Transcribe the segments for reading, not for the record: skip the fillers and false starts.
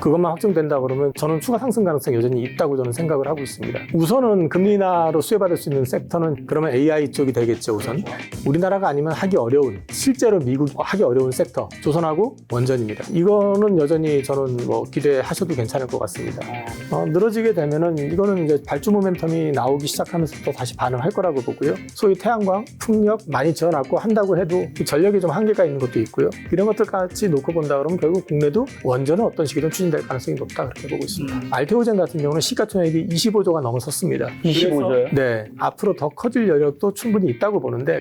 그것만 확정된다 그러면 저는 추가 상승 가능성이 여전히 있다고 저는 생각을 하고 있습니다. 우선은 금리 인하로 수혜받을 수 있는 섹터는 그러면 AI 쪽이 되겠죠. 우선 우리나라가 아니면 하기 어려운, 실제로 미국 하기 어려운 섹터, 조선하고 원전입니다. 이거는 여전히 저는 뭐 기대하셔도 괜찮을 것 같습니다. 늘어지게 되면은 이거는 이제 발주 모멘텀이 나오기 시작하면서 또 다시 반응할 거라고 보고요. 소위 태양광, 풍력 많이 지어놨고 한다고 해도 전력에 좀 한계가 있는 것도 있고요. 이런 것들까지 놓고 본다 그러면 결국 국내도 원전은 어떤 시기든 추진될 가능성이 높다 그렇게 보고 있습니다. 알테오젠 같은 경우는 시가총액이 25조가 넘어섰습니다. 25조요? 네, 앞으로 더 커질 여력도 충분히 있다고 보는데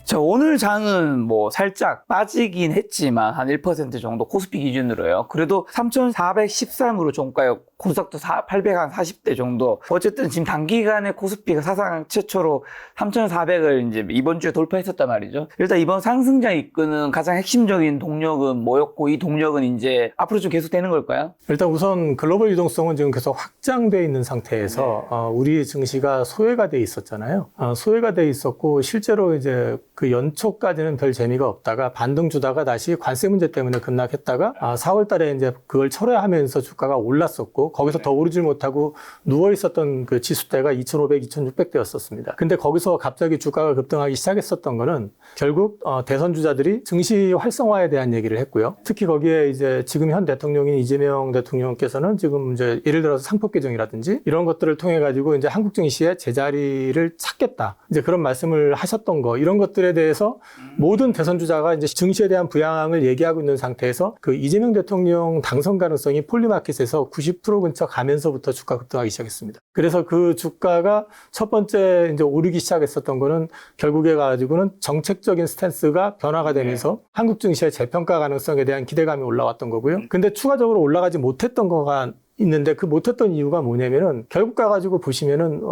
자, 오늘 장은 뭐 살짝 빠지긴 했지만 한 1% 정도 코스피 기준으로요. 그래도 3,413으로 종가였고 코스닥도 840대 정도. 어쨌든 지금 단기간에 코스피가 사상 최초로 3,400을 이제 이번 주에 돌파했었단 말이죠. 일단 이번 상승장 이끄는 가장 핵심적인 동력은 뭐였고 이 동력은 이제 앞으로 좀 계속 되는 걸까요? 일단 우선 글로벌 유동성은 지금 계속 확장돼 있는 상태에서 우리 증시가 소외가 돼 있었잖아요. 소외가 돼 있었고 실제로 이제 그 연초까지는 별 재미가 없다가 반등 주다가 다시 관세 문제 때문에 급락했다가 4월 달에 이제 그걸 철회하면서 주가가 올랐었고 거기서 더 오르질 못하고 누워 있었던 그 지수대가 2,500, 2,600대였었습니다. 근데 거기서 갑자기 주가가 급등하기 시작했었던 거는 결국 대선 주자들이 증시 활성화에 대한 얘기를 했고요. 특히 거기에 이제 지금 현 대통령인 이재명 대통령께서는 지금 이제 예를 들어서 상법 개정이라든지 이런 것들을 통해 가지고 이제 한국 증시의 제자리를 찾겠다. 이제 그런 말씀을 하셨던 거 이런 것들에 대해서 모든 대선 주자가 이제 증시에 대한 부양을 얘기하고 있는 상태에서 그 이재명 대통령 당선 가능성이 폴리마켓에서 90% 근처 가면서부터 주가 급등하기 시작했습니다. 그래서 그 주가가 첫 번째 이제 오르기 시작했었던 거는 결국에 가지고는 정책적인 스탠스가 변화가 되면서 한국 증시의 재평가 가능성에 대한 기대감이 올라왔던 거고요. 근데 추가적으로 올라가지 못했던 거가 있는데 그 못했던 이유가 뭐냐면은 결국 가가지고 보시면은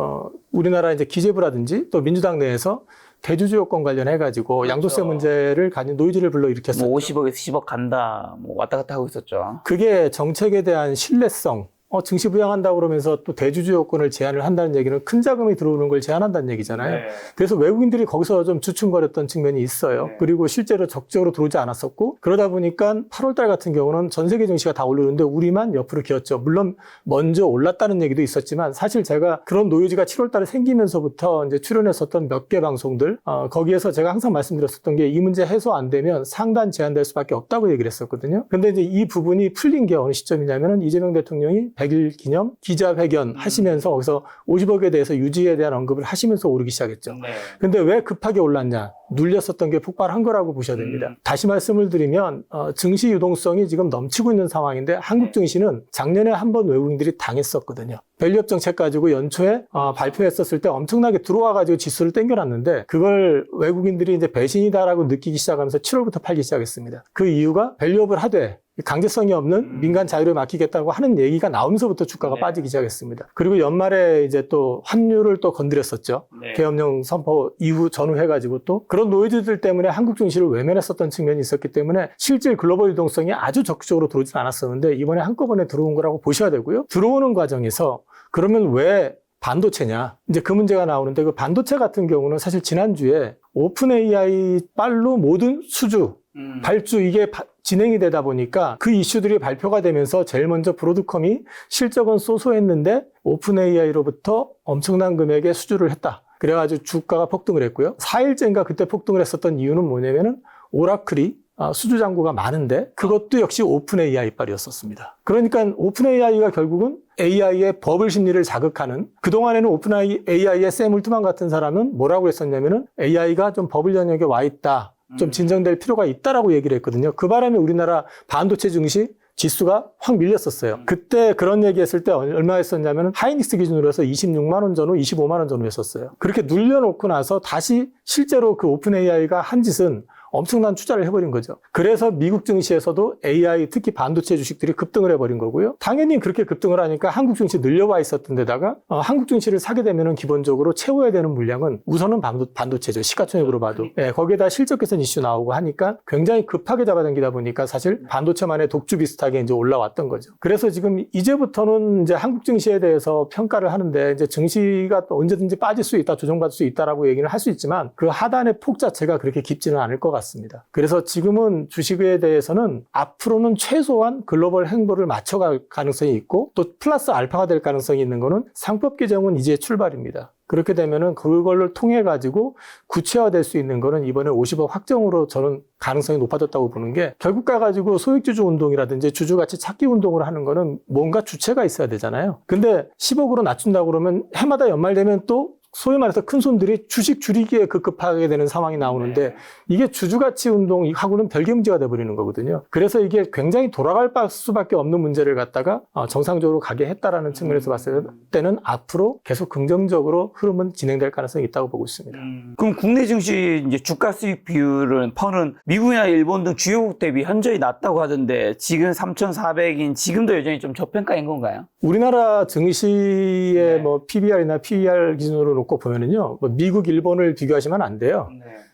우리나라 이제 기재부라든지 또 민주당 내에서 대주주 요건 관련해가지고 그렇죠. 양도세 문제를 가진 노이즈를 불러일으켰어요. 뭐 50억에서 10억 간다, 뭐 왔다 갔다 하고 있었죠. 그게 정책에 대한 신뢰성, 증시 부양한다고 그러면서 또 대주주 요건을 제한을 한다는 얘기는 큰 자금이 들어오는 걸 제한한다는 얘기잖아요. 네. 그래서 외국인들이 거기서 좀 주춤거렸던 측면이 있어요. 네. 그리고 실제로 적극적으로 들어오지 않았었고 그러다 보니까 8월 달 같은 경우는 전 세계 증시가 다 오르는데 우리만 옆으로 기었죠. 물론 먼저 올랐다는 얘기도 있었지만 사실 제가 그런 노이즈가 7월 달에 생기면서부터 이제 출연했었던 몇 개 방송들 거기에서 제가 항상 말씀드렸었던 게 이 문제 해소 안 되면 상단 제한될 수밖에 없다고 얘기를 했었거든요. 근데 이제 이 부분이 풀린 게 어느 시점이냐면은 이재명 대통령이 100일 기념 기자회견 하시면서 거기서 50억에 대해서 유지에 대한 언급을 하시면서 오르기 시작했죠. 네. 근데 왜 급하게 올랐냐? 눌렸었던 게 폭발한 거라고 보셔야 됩니다. 다시 말씀을 드리면 증시 유동성이 지금 넘치고 있는 상황인데 한국 증시는 작년에 한 번 외국인들이 당했었거든요. 밸류업 정책 가지고 연초에 발표했었을 때 엄청나게 들어와가지고 지수를 땡겨놨는데 그걸 외국인들이 이제 배신이다라고 느끼기 시작하면서 7월부터 팔기 시작했습니다. 그 이유가 밸류업을 하되 강제성이 없는 민간 자유를 맡기겠다고 하는 얘기가 나오면서부터 주가가 빠지기 시작했습니다. 그리고 연말에 이제 또 환율을 또 건드렸었죠. 계엄령 선포 이후 전후해가지고 또 그런 노이즈들 때문에 한국 증시를 외면했었던 측면이 있었기 때문에 실질 글로벌 유동성이 아주 적극적으로 들어오진 않았었는데 이번에 한꺼번에 들어온 거라고 보셔야 되고요. 들어오는 과정에서 그러면 왜 반도체냐? 이제 그 문제가 나오는데 그 반도체 같은 경우는 사실 지난주에 오픈 AI 빨로 모든 수주 발주 이게 진행이 되다 보니까 그 이슈들이 발표가 되면서 제일 먼저 브로드컴이 실적은 쏘쏘했는데 오픈 AI로부터 엄청난 금액의 수주를 했다. 그래가지고 주가가 폭등을 했고요. 4일째인가 그때 폭등을 했었던 이유는 뭐냐면은 오라클이 수주 잔고가 많은데 그것도 역시 오픈 AI 빨이었었습니다. 그러니까 오픈 AI가 결국은 AI의 버블 심리를 자극하는 그동안에는 오픈 AI의 샘 울트만 같은 사람은 뭐라고 했었냐면은 AI가 좀 버블 영역에 와 있다. 좀 진정될 필요가 있다라고 얘기를 했거든요. 그 바람에 우리나라 반도체 증시 지수가 확 밀렸었어요. 그때 그런 얘기했을 때 얼마 했었냐면 하이닉스 기준으로 해서 26만 원 전후, 25만 원 전후 했었어요. 그렇게 눌려놓고 나서 다시 실제로 그 오픈 AI가 한 짓은 엄청난 투자를 해버린 거죠. 그래서 미국 증시에서도 AI, 특히 반도체 주식들이 급등을 해버린 거고요. 당연히 그렇게 급등을 하니까 한국 증시 늘려와 있었던 데다가 한국 증시를 사게 되면은 기본적으로 채워야 되는 물량은 우선은 반도체죠. 시가총액으로 봐도. 예, 거기에다 실적 개선 이슈 나오고 하니까 굉장히 급하게 잡아당기다 보니까 사실 반도체만의 독주 비슷하게 이제 올라왔던 거죠. 그래서 지금 이제부터는 이제 한국 증시에 대해서 평가를 하는데 이제 증시가 또 언제든지 빠질 수 있다, 조정받을 수 있다라고 얘기를 할 수 있지만 그 하단의 폭 자체가 그렇게 깊지는 않을 것 같습니다. 그래서 지금은 주식에 대해서는 앞으로는 최소한 글로벌 행보를 맞춰갈 가능성이 있고 또 플러스 알파가 될 가능성이 있는 거는 상법 개정은 이제 출발입니다. 그렇게 되면은 그걸를 통해 가지고 구체화될 수 있는 거는 이번에 50억 확정으로 저는 가능성이 높아졌다고 보는 게 결국 가가지고 소액주주 운동이라든지 주주가치 찾기 운동을 하는 거는 뭔가 주체가 있어야 되잖아요. 근데 10억으로 낮춘다고 그러면 해마다 연말되면 또 소위 말해서 큰 손들이 주식 줄이기에 급급하게 되는 상황이 나오는데 이게 주주가치 운동하고는 별개 문제가 돼버리는 거거든요. 그래서 이게 굉장히 돌아갈 수밖에 없는 문제를 갖다가 정상적으로 가게 했다라는 측면에서 봤을 때는 앞으로 계속 긍정적으로 흐름은 진행될 가능성이 있다고 보고 있습니다. 그럼 국내 증시 이제 주가 수익 비율은 퍼는 미국이나 일본 등 주요국 대비 현저히 낮다고 하던데 지금 3,400인 지금도 여전히 좀 저평가인 건가요? 우리나라 증시의 뭐 PBR이나 PER 기준으로 놓고 보면은요, 뭐 미국, 일본을 비교하시면 안 돼요.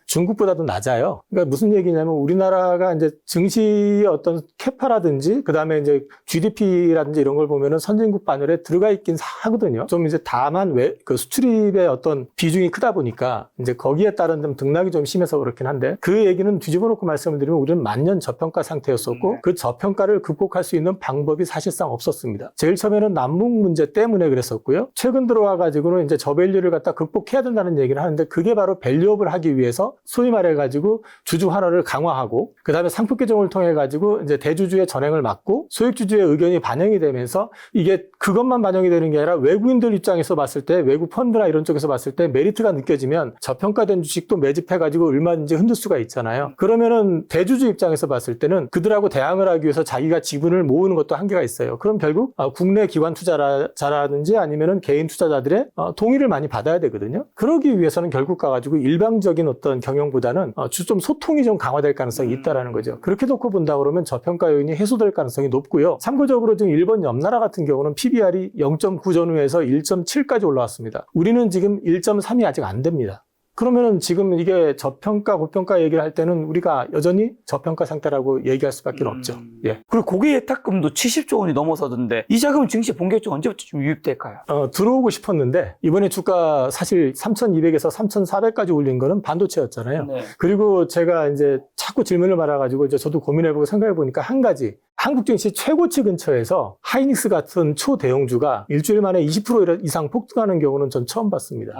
중국보다도 낮아요. 그러니까 무슨 얘기냐면 우리나라가 이제 증시의 어떤 캐파라든지 그다음에 이제 GDP라든지 이런 걸 보면은 선진국 반열에 들어가 있긴 하거든요. 좀 이제 다만 그 수출입의 어떤 비중이 크다 보니까 이제 거기에 따른 좀 등락이 좀 심해서 그렇긴 한데 그 얘기는 뒤집어 놓고 말씀을 드리면 우리는 만년 저평가 상태였었고 그 저평가를 극복할 수 있는 방법이 사실상 없었습니다. 제일 처음에는 남북 문제 때문에 그랬었고요. 최근 들어와 가지고는 이제 저밸류를 갖다 극복해야 된다는 얘기를 하는데 그게 바로 밸류업을 하기 위해서 소위 말해가지고 주주 환원을 강화하고 그 다음에 상품 개정을 통해 가지고 이제 대주주의 전횡을 막고 소액주주의 의견이 반영이 되면서 이게 그것만 반영이 되는 게 아니라 외국인들 입장에서 봤을 때 외국 펀드나 이런 쪽에서 봤을 때 메리트가 느껴지면 저평가된 주식도 매집해가지고 얼마든지 흔들 수가 있잖아요. 그러면은 대주주 입장에서 봤을 때는 그들하고 대항을 하기 위해서 자기가 지분을 모으는 것도 한계가 있어요. 그럼 결국 국내 기관 투자자라든지 아니면은 개인 투자자들의 동의를 많이 받아야 되거든요. 그러기 위해서는 결국 가가지고 일방적인 어떤 경영보다는 좀 소통이 좀 강화될 가능성이 있다라는 거죠. 그렇게 놓고 본다 그러면 저평가 요인이 해소될 가능성이 높고요. 참고적으로 지금 일본 옆나라 같은 경우는 PBR이 0.9 전후에서 1.7까지 올라왔습니다. 우리는 지금 1.3이 아직 안 됩니다. 그러면은 지금 이게 저평가, 고평가 얘기를 할 때는 우리가 여전히 저평가 상태라고 얘기할 수밖에 없죠. 예. 그리고 고객 예탁금도 70조 원이 넘어서던데 이 자금은 증시 본격적으로 언제부터 좀 유입될까요? 들어오고 싶었는데 이번에 주가 사실 3,200에서 3,400까지 올린 거는 반도체였잖아요. 네. 그리고 제가 이제 자꾸 질문을 받아가지고 이제 저도 고민해보고 생각해보니까 한 가지 한국 증시 최고치 근처에서 하이닉스 같은 초대형주가 일주일 만에 20% 이상 폭등하는 경우는 전 처음 봤습니다.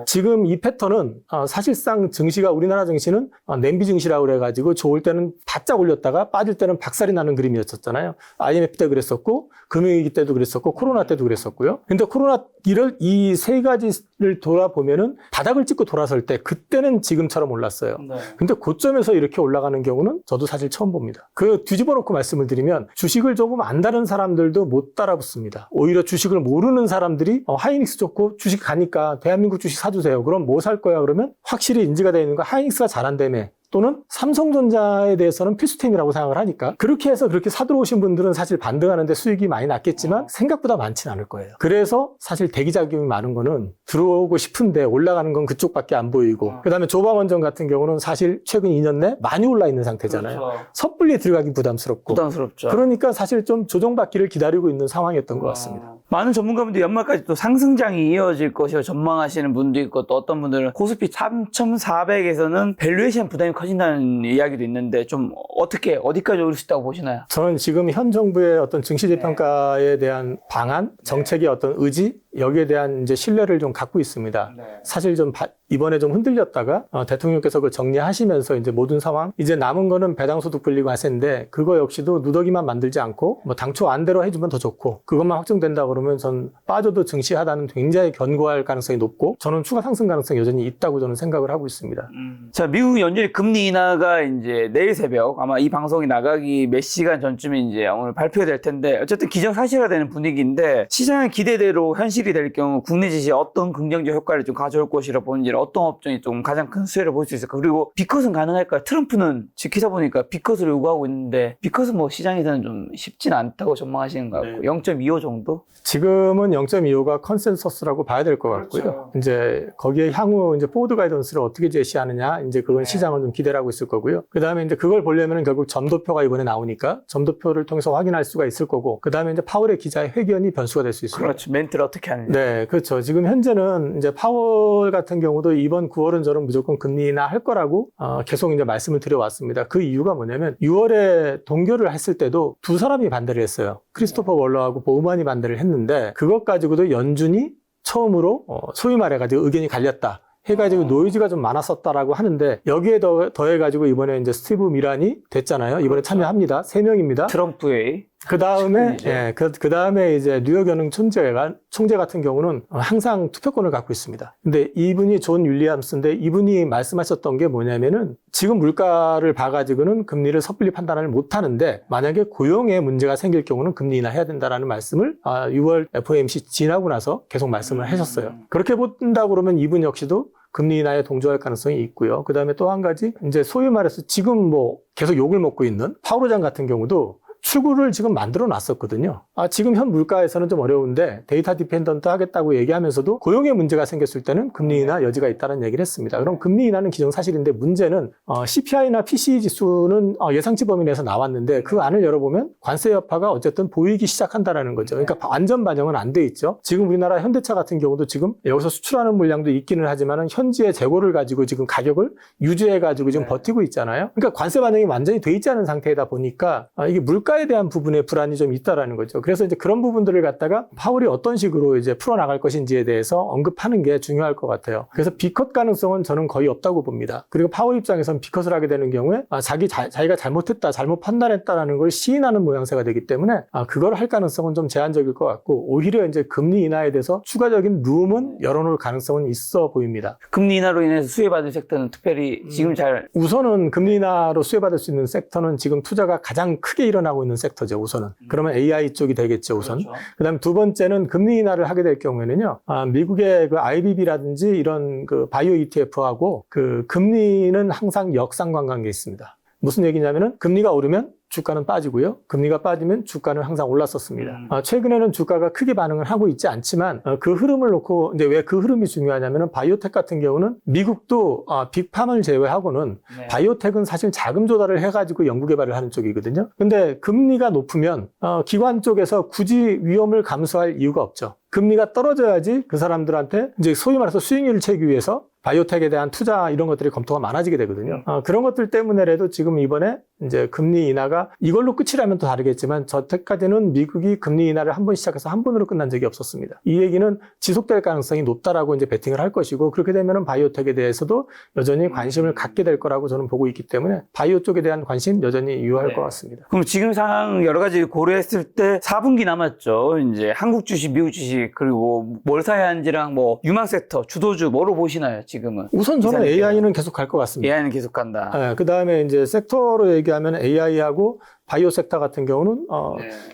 지금 이 패턴은 사실상 증시가 우리나라 증시는 냄비 증시라고 그래가지고 좋을 때는 바짝 올렸다가 빠질 때는 박살이 나는 그림이었었잖아요. IMF 때 그랬었고 금융위기 때도 그랬었고 코로나 때도 그랬었고요. 근데 코로나 이 세 가지를 돌아보면은 바닥을 찍고 돌아설 때 그때는 지금처럼 올랐어요. 근데 고점에서 이렇게 올라가는 경우는 저도 사실 처음 봅니다. 그 뒤집어 놓고 말씀을 드리면 주식을 조금 안다는 사람들도 못 따라붙습니다. 오히려 주식을 모르는 사람들이 하이닉스 좋고 주식 가니까 대한민국 주식 사주세요. 그럼 뭐 살 거야? 그러면 확실히 인지가 되어 있는 거 하이닉스가 잘한다며. 또는 삼성전자에 대해서는 필수템이라고 생각을 하니까 그렇게 해서 그렇게 사들어오신 분들은 사실 반등하는데 수익이 많이 났겠지만 생각보다 많지는 않을 거예요. 그래서 사실 대기자금이 많은 거는 들어오고 싶은데 올라가는 건 그쪽밖에 안 보이고 그다음에 조방원전 같은 경우는 사실 최근 2년 내 많이 올라 있는 상태잖아요. 그렇죠. 섣불리 들어가기 부담스럽고 부담스럽죠. 그러니까 사실 좀 조정받기를 기다리고 있는 상황이었던 것 같습니다. 많은 전문가분들이 연말까지 또 상승장이 이어질 것이라고 전망하시는 분도 있고 또 어떤 분들은 코스피 3,400에서는 밸류에이션 부담이 커진다는 이야기도 있는데 좀 어떻게 어디까지 오를 수 있다고 보시나요? 저는 지금 현 정부의 어떤 증시재평가에 대한 방안, 정책의 어떤 의지 여기에 대한 이제 신뢰를 좀 갖고 있습니다. 사실 좀 이번에 좀 흔들렸다가 대통령께서 그걸 정리하시면서 이제 모든 상황 이제 남은 거는 배당소득 불리고 하세인데 그거 역시도 누더기만 만들지 않고 뭐 당초 안대로 해주면 더 좋고 그것만 확정된다 그러면 전 빠져도 증시하다는 굉장히 견고할 가능성이 높고 저는 추가 상승 가능성이 여전히 있다고 저는 생각을 하고 있습니다. 자, 미국 연준이 금리 인하가 이제 내일 새벽 아마 이 방송이 나가기 몇 시간 전쯤에 이제 오늘 발표될 텐데 어쨌든 기정사실화 되는 분위기인데 시장의 기대대로 현실이 될 경우 국내 증시에 어떤 긍정적 효과를 좀 가져올 것이라 보는지 아니라 어떤 업종이 좀 가장 큰 수혜를 볼 수 있을까? 그리고 B컷은 가능할까요? 트럼프는 기사 보니까 B컷을 요구하고 있는데 B컷은 뭐 시장에서는 좀 쉽진 않다고 전망하시는 것 같고 0.25 정도? 지금은 0.25가 컨센서스라고 봐야 될 것 같고요. 그렇죠. 이제 거기에 향후 이제 포워드 가이던스를 어떻게 제시하느냐, 이제 그건 시장은 좀 기대를 하고 있을 거고요. 그 다음에 이제 그걸 보려면 결국 점도표가 이번에 나오니까 점도표를 통해서 확인할 수가 있을 거고, 그 다음에 이제 파월의 기자의 회견이 변수가 될 수 있습니다. 그렇죠. 멘트를 어떻게 하느냐. 네, 그렇죠. 지금 현재는 이제 파월 같은 경우도 이번 9월은 저는 무조건 금리 인하 할 거라고 계속 이제 말씀을 드려왔습니다. 그 이유가 뭐냐면 6월에 동결을 했을 때도 두 사람이 반대를 했어요. 크리스토퍼 월러하고 보우만이 반대를 했는데 그것 가지고도 연준이 처음으로 소위 말해가지고 의견이 갈렸다 해가지고 노이즈가 좀 많았었다라고 하는데 여기에 더해가지고 이번에 이제 스티브 미란이 됐잖아요. 이번에 참여합니다. 3명입니다. 트럼프의 그 다음에, 이제. 예, 그 다음에 이제 뉴욕 연흥 총재 같은 경우는 항상 투표권을 갖고 있습니다. 근데 이분이 존 윌리엄스인데 이분이 말씀하셨던 게 뭐냐면은 지금 물가를 봐가지고는 금리를 섣불리 판단을 못 하는데 만약에 고용에 문제가 생길 경우는 금리 인하해야 된다라는 말씀을 6월 FOMC 지나고 나서 계속 말씀을 하셨어요. 그렇게 본다고 그러면 이분 역시도 금리 인하에 동조할 가능성이 있고요. 그 다음에 또 한 가지, 이제 소위 말해서 지금 뭐 계속 욕을 먹고 있는 파월 의장 같은 경우도 출구를 지금 만들어 놨었거든요. 지금 현 물가에서는 좀 어려운데 데이터 디펜던트 하겠다고 얘기하면서도 고용에 문제가 생겼을 때는 금리 인하 여지가 있다는 얘기를 했습니다. 그럼 금리 인하는 기정사실인데 문제는 CPI나 PCE 지수는 예상치 범위 내에서 나왔는데 그 안을 열어보면 관세 여파가 어쨌든 보이기 시작한다라는 거죠. 그러니까 완전 반영은 안 돼 있죠. 지금 우리나라 현대차 같은 경우도 지금 여기서 수출하는 물량도 있기는 하지만은 현지의 재고를 가지고 지금 가격을 유지해가지고 지금 버티고 있잖아요. 그러니까 관세 반영이 완전히 돼 있지 않은 상태이다 보니까 이게 물가에 대한 부분에 불안이 좀 있다라는 거죠. 그래서 이제 그런 부분들을 갖다가 파월이 어떤 식으로 이제 풀어나갈 것인지에 대해서 언급하는 게 중요할 것 같아요. 그래서 B컷 가능성은 저는 거의 없다고 봅니다. 그리고 파월 입장에서는 B컷을 하게 되는 경우에 자기가 잘못했다, 잘못 판단했다라는 걸 시인하는 모양새가 되기 때문에 그걸 할 가능성은 좀 제한적일 것 같고 오히려 이제 금리 인하에 대해서 추가적인 룸은 열어놓을 가능성은 있어 보입니다. 금리 인하로 인해서 수혜받을 섹터는 특별히 지금 잘 우선은 금리 인하로 수혜받을 수 있는 섹터는 지금 투자가 가장 크게 일어나고 있는 섹터죠, 우선은. 그러면 AI 쪽이 되겠죠, 우선. 그렇죠. 그다음 두 번째는 금리 인하를 하게 될 경우에는요, 미국의 그 IBB라든지 이런 그 바이오 ETF하고 그 금리는 항상 역상관관계에 있습니다. 무슨 얘기냐면은 금리가 오르면 주가는 빠지고요. 금리가 빠지면 주가는 항상 올랐었습니다. 최근에는 주가가 크게 반응을 하고 있지 않지만 그 흐름을 놓고 이제 왜 그 흐름이 중요하냐면은 바이오텍 같은 경우는 미국도 빅팜을 제외하고는 바이오텍은 사실 자금 조달을 해가지고 연구 개발을 하는 쪽이거든요. 근데 금리가 높으면 기관 쪽에서 굳이 위험을 감수할 이유가 없죠. 금리가 떨어져야지 그 사람들한테 이제 소위 말해서 수익률을 채기 위해서 바이오텍에 대한 투자 이런 것들이 검토가 많아지게 되거든요. 그런 것들 때문에라도 지금 이번에 이제 금리 인하가 이걸로 끝이라면 또 다르겠지만 저때까지는 미국이 금리 인하를 한 번 시작해서 한 번으로 끝난 적이 없었습니다. 이 얘기는 지속될 가능성이 높다라고 이제 베팅을 할 것이고 그렇게 되면은 바이오텍에 대해서도 여전히 관심을 갖게 될 거라고 저는 보고 있기 때문에 바이오 쪽에 대한 관심 여전히 유효할 것 같습니다. 그럼 지금 상황 여러 가지 고려했을 때 4분기 남았죠. 이제 한국 주식, 미국 주식 그리고 뭘 사야 하는지랑 뭐 유망 섹터, 주도주 뭐로 보시나요, 지금은? 우선 저는 AI는 계속 갈 것 같습니다. AI는 계속 간다. 네, 그 다음에 이제 섹터로 얘기하면 AI하고 바이오 섹터 같은 경우는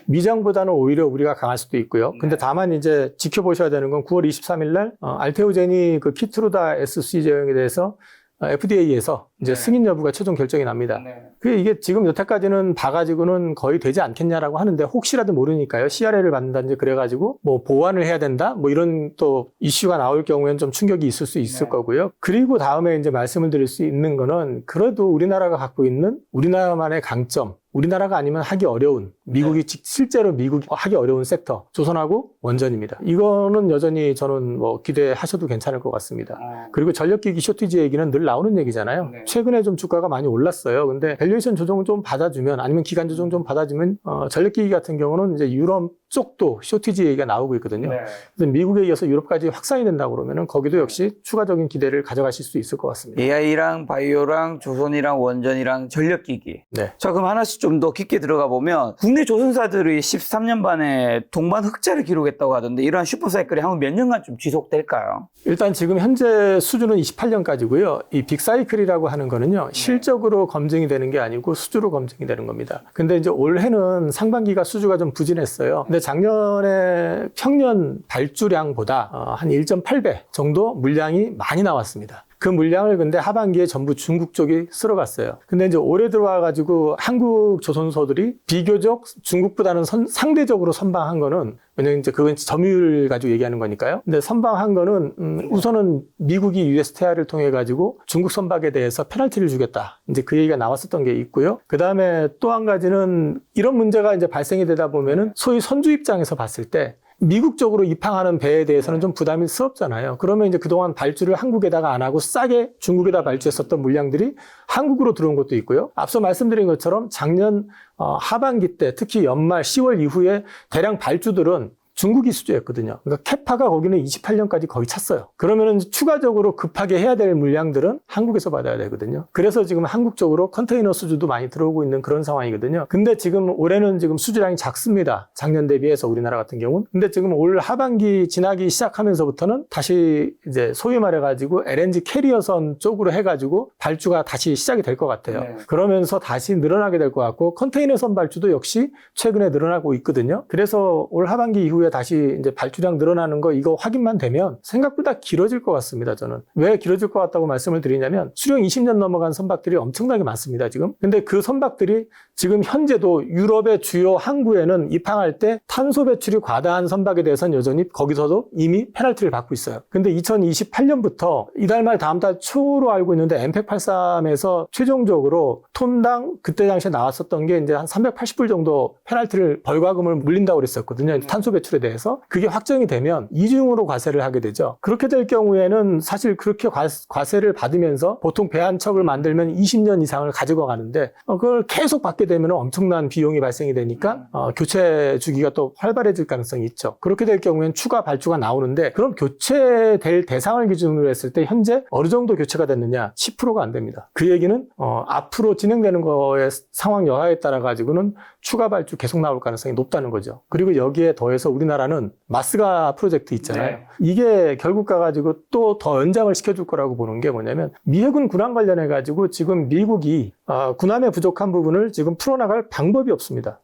미장보다는 오히려 우리가 강할 수도 있고요. 근데 다만 이제 지켜보셔야 되는 건 9월 23일 날 알테오젠이 그 키트루다 SC 제형에 대해서 FDA에서 이제 승인 여부가 최종 결정이 납니다. 이게 지금 여태까지는 봐가지고는 거의 되지 않겠냐라고 하는데 혹시라도 모르니까요. CRL을 받는다든지 그래가지고 뭐 보완을 해야 된다 뭐 이런 또 이슈가 나올 경우에는 좀 충격이 있을 수 있을 거고요. 그리고 다음에 이제 말씀을 드릴 수 있는 거는 그래도 우리나라가 갖고 있는 우리나라만의 강점, 우리나라가 아니면 하기 어려운 미국이 실제로 미국이 하기 어려운 섹터 조선하고 원전입니다. 이거는 여전히 저는 뭐 기대하셔도 괜찮을 것 같습니다. 그리고 전력기기 쇼티지 얘기는 늘 나오는 얘기잖아요. 최근에 좀 주가가 많이 올랐어요. 근데 밸류에이션 조정 좀 받아주면 아니면 기간 조정 좀 받아주면 전력기기 같은 경우는 이제 유럽 쪽도 쇼티지 얘기가 나오고 있거든요. 그래서 미국에 이어서 유럽까지 확산이 된다고 그러면은 거기도 역시 추가적인 기대를 가져가실 수 있을 것 같습니다. AI랑 바이오랑 조선이랑 원전이랑 전력기기. 네. 자, 그럼 하나씩 좀 더 깊게 들어가 보면 국내 국내 조선사들이 13년 만에 동반 흑자를 기록했다고 하던데 이러한 슈퍼사이클이 한국 몇 년간 좀 지속될까요? 일단 지금 현재 수준은 28년까지고요. 이 빅사이클이라고 하는 거는요. 실적으로 검증이 되는 게 아니고 수주로 검증이 되는 겁니다. 근데 이제 올해는 상반기가 수주가 좀 부진했어요. 근데 작년에 평년 발주량보다 한 1.8배 정도 물량이 많이 나왔습니다. 그 물량을 근데 하반기에 전부 중국 쪽이 쓸어갔어요. 근데 이제 올해 들어와가지고 한국 조선소들이 비교적 중국보다는 상대적으로 선방한 거는, 왜냐면 이제 그건 점유율 가지고 얘기하는 거니까요. 근데 선방한 거는, 우선은 미국이 USTR을 통해가지고 중국 선박에 대해서 페널티를 주겠다. 이제 그 얘기가 나왔었던 게 있고요. 그 다음에 또 한 가지는 이런 문제가 이제 발생이 되다 보면은 소위 선주 입장에서 봤을 때 미국 쪽으로 입항하는 배에 대해서는 좀 부담이 스럽잖아요. 그러면 이제 그동안 발주를 한국에다가 안 하고 싸게 중국에다 발주했었던 물량들이 한국으로 들어온 것도 있고요. 앞서 말씀드린 것처럼 작년 하반기 때 특히 연말 10월 이후에 대량 발주들은 중국이 수주했거든요. 그러니까 캐파가 거기는 28년까지 거의 찼어요. 그러면은 추가적으로 급하게 해야 될 물량들은 한국에서 받아야 되거든요. 그래서 지금 한국 쪽으로 컨테이너 수주도 많이 들어오고 있는 그런 상황이거든요. 근데 지금 올해는 지금 수주량이 작습니다. 작년 대비해서 우리나라 같은 경우는. 근데 지금 올 하반기 지나기 시작하면서부터는 다시 이제 소위 말해가지고 LNG 캐리어선 쪽으로 해가지고 발주가 다시 시작이 될 것 같아요. 네. 그러면서 다시 늘어나게 될 것 같고 컨테이너선 발주도 역시 최근에 늘어나고 있거든요. 그래서 올 하반기 이후에 다시 이제 발주량 늘어나는 거 이거 확인만 되면 생각보다 길어질 것 같습니다. 저는 왜 길어질 것 같다고 말씀을 드리냐면 수령 20년 넘어간 선박들이 엄청나게 많습니다. 지금. 근데 그 선박들이 지금 현재도 유럽의 주요 항구에는 입항할 때 탄소 배출이 과다한 선박에 대해서는 여전히 거기서도 이미 페널티를 받고 있어요. 근데 2028년부터 이달 말 다음 달 초로 알고 있는데 엠팩 83에서 최종적으로 톤당 그때 당시에 나왔었던 게 이제 한 380불 정도 페널티를 벌과금을 물린다고 그랬었거든요. 탄소 배출에 대해서. 그게 확정이 되면 이중으로 과세를 하게 되죠. 그렇게 될 경우에는 사실 그렇게 과세를 받으면서 보통 배 한 척을 만들면 20년 이상을 가지고 가는데 그걸 계속 받게 되면 엄청난 비용이 발생이 되니까 교체 주기가 또 활발해질 가능성이 있죠. 그렇게 될 경우에는 추가 발주가 나오는데 그럼 교체될 대상을 기준으로 했을 때 현재 어느 정도 교체가 됐느냐? 10%가 안 됩니다. 그 얘기는 앞으로 진행되는 거의 상황 여하에 따라 가지고는 추가 발주 계속 나올 가능성이 높다는 거죠. 그리고 여기에 더해서 우리나라는 마스가 프로젝트 있잖아요. 네. 이게 결국 가가지고 또 더 연장을 시켜줄 거라고 보는 게 뭐냐면 미해군 군함 관련해가지고 지금 미국이 군함의 부족한 부분을 지금 풀어나갈 방법이 없습니다.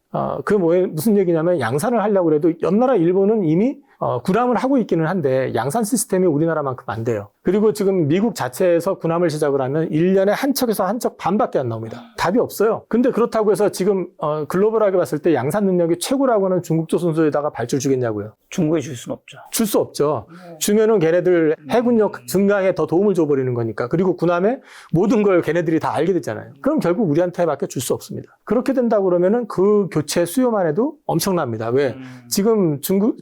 무슨 얘기냐면 양산을 하려고 해도 옆나라 일본은 이미 군함을 하고 있기는 한데 양산 시스템이 우리나라만큼 안 돼요. 그리고 지금 미국 자체에서 군함을 시작을 하면 1년에 한 척에서 한 척 반밖에 안 나옵니다. 답이 없어요. 근데 그렇다고 해서 지금 글로벌하게 봤을 때 양산 능력이 최고라고 하는 중국 조선소에다가 발주를 주겠냐고요. 중국에 줄 수는 없죠. 줄 수 없죠. 주면은 걔네들 해군력 증강에 더 도움을 줘버리는 거니까. 그리고 군함의 모든 걸 걔네들이 다 알게 됐잖아요. 그럼 결국 우리한테밖에 줄 수 없습니다. 그렇게 된다고 그러면은 그 교체 수요만 해도 엄청납니다. 왜? 지금 중국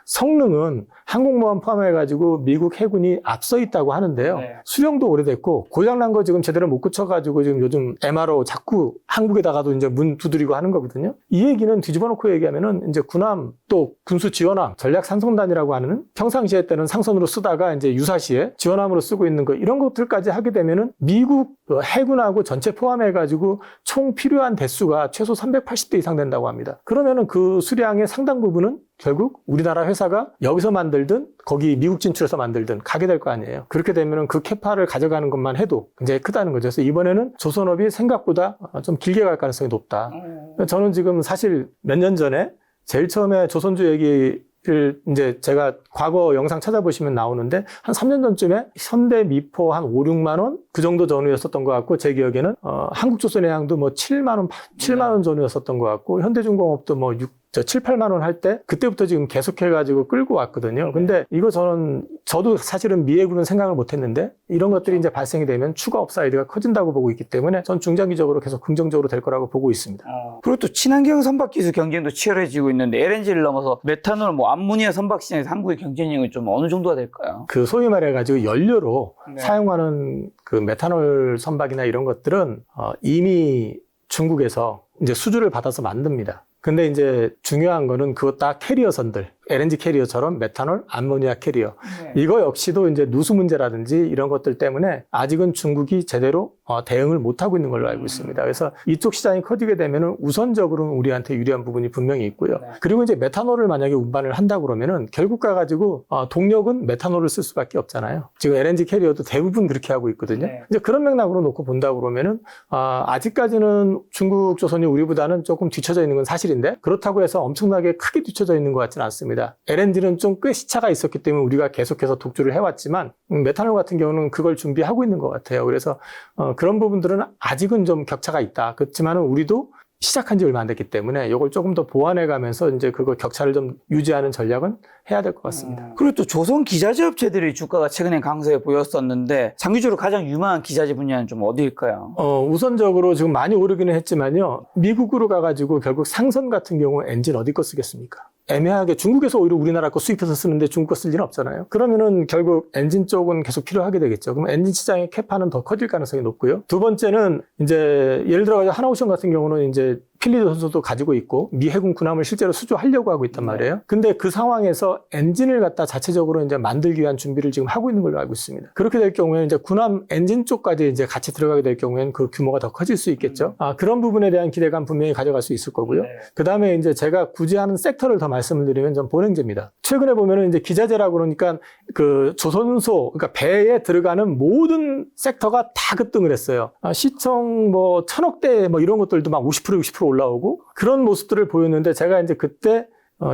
성능은 항공모함 포함해가지고 미국 해군이 앞서 있다고 하는데요. 네. 수령도 오래됐고 고장난 거 지금 제대로 못 고쳐가지고 지금 요즘 MRO 자꾸 한국에다가도 이제 문 두드리고 하는 거거든요. 이 얘기는 뒤집어 놓고 얘기하면은 이제 군함 또 군수 지원함 전략 상송단이라고 하는 평상시에 때는 상선으로 쓰다가 이제 유사시에 지원함으로 쓰고 있는 거 이런 것들까지 하게 되면은 미국 해군하고 전체 포함해가지고 총 필요한 대수가 최소 380대 이상 된다고 합니다. 그러면은 그 수량의 상당 부분은 결국 우리나라 회사가 여기서 만들든 거기 미국 진출해서 만들든 가게 될 거 아니에요. 그렇게 되면은 그 캐파를 가져가는 것만 해도 굉장히 크다는 거죠. 그래서 이번에는 조선업이 생각보다 좀 길게 갈 가능성이 높다. 저는 지금 사실 몇 년 전에 제일 처음에 조선주 얘기를 이제 제가 과거 영상 찾아보시면 나오는데 한 3년 전쯤에 현대 미포 한 5, 6만 원 그 정도 전후였었던 것 같고 제 기억에는 한국조선해양도 뭐 7만 원 전후였었던 것 같고 현대중공업도 뭐 7, 8만 원 할 때 그때부터 지금 계속해가지고 끌고 왔거든요. 근데 이거 저도 사실은 미해군은 생각을 못 했는데 이런 것들이 이제 발생이 되면 추가 업사이드가 커진다고 보고 있기 때문에 전 중장기적으로 계속 긍정적으로 될 거라고 보고 있습니다. 그리고 또 친환경 선박 기술 경쟁도 치열해지고 있는데 LNG를 넘어서 메탄올, 암모니아 선박 시장에서 한국의 경쟁력이 좀 어느 정도가 될까요? 그 소위 말해가지고 연료로 사용하는 그 메탄올 선박이나 이런 것들은 이미 중국에서 이제 수주를 받아서 만듭니다. 근데 이제 중요한 거는 그거 다 캐리어선들. LNG 캐리어처럼 메탄올, 암모니아 캐리어. 이거 역시도 이제 누수 문제라든지 이런 것들 때문에 아직은 중국이 제대로 대응을 못하고 있는 걸로 알고 있습니다. 그래서 이쪽 시장이 커지게 되면은 우선적으로는 우리한테 유리한 부분이 분명히 있고요. 그리고 이제 메탄올을 만약에 운반을 한다 그러면은 결국 가가지고 동력은 메탄올을 쓸 수밖에 없잖아요. 지금 LNG 캐리어도 대부분 그렇게 하고 있거든요. 이제 그런 맥락으로 놓고 본다 그러면은 아직까지는 중국 조선이 우리보다는 조금 뒤쳐져 있는 건 사실인데 그렇다고 해서 엄청나게 크게 뒤쳐져 있는 것 같지는 않습니다. LNG는 좀 꽤 시차가 있었기 때문에 우리가 계속해서 독주를 해왔지만 메탄올 같은 경우는 그걸 준비하고 있는 것 같아요. 그래서 그런 부분들은 아직은 좀 격차가 있다. 그렇지만 우리도 시작한 지 얼마 안 됐기 때문에 이걸 조금 더 보완해 가면서 이제 그거 격차를 좀 유지하는 전략은 해야 될 것 같습니다. 그리고 또 조선 기자재 업체들의 주가가 최근에 강세에 보였었는데 장기적으로 가장 유망한 기자재 분야는 좀 어디일까요? 우선적으로 지금 많이 오르기는 했지만요. 미국으로 가가지고 결국 상선 같은 경우 엔진 어디 거 쓰겠습니까? 애매하게 중국에서 오히려 우리나라 거 수입해서 쓰는데 중국 거 쓸 일은 없잖아요. 그러면은 결국 엔진 쪽은 계속 필요하게 되겠죠. 그럼 엔진 시장의 캐파는 더 커질 가능성이 높고요. 두 번째는 이제 예를 들어 하나오션 같은 경우는 이제 필리조 선수도 가지고 있고 미 해군 군함을 실제로 수주하려고 하고 있단 말이에요. 근데 그 상황에서 엔진을 갖다 자체적으로 이제 만들기 위한 준비를 지금 하고 있는 걸로 알고 있습니다. 그렇게 될 경우에는 이제 군함 엔진 쪽까지 이제 같이 들어가게 될 경우에는 그 규모가 더 커질 수 있겠죠. 그런 부분에 대한 기대감 분명히 가져갈 수 있을 거고요. 그 다음에 이제 제가 굳이 하는 섹터를 더 말씀을 드리면 전 보냉제입니다. 최근에 보면은 이제 기자재라고 그러니까 그 조선소, 그러니까 배에 들어가는 모든 섹터가 다 급등을 했어요. 시청 뭐 1000억대 뭐 이런 것들도 막 50% 60% 올라오고 그런 모습들을 보였는데 제가 이제 그때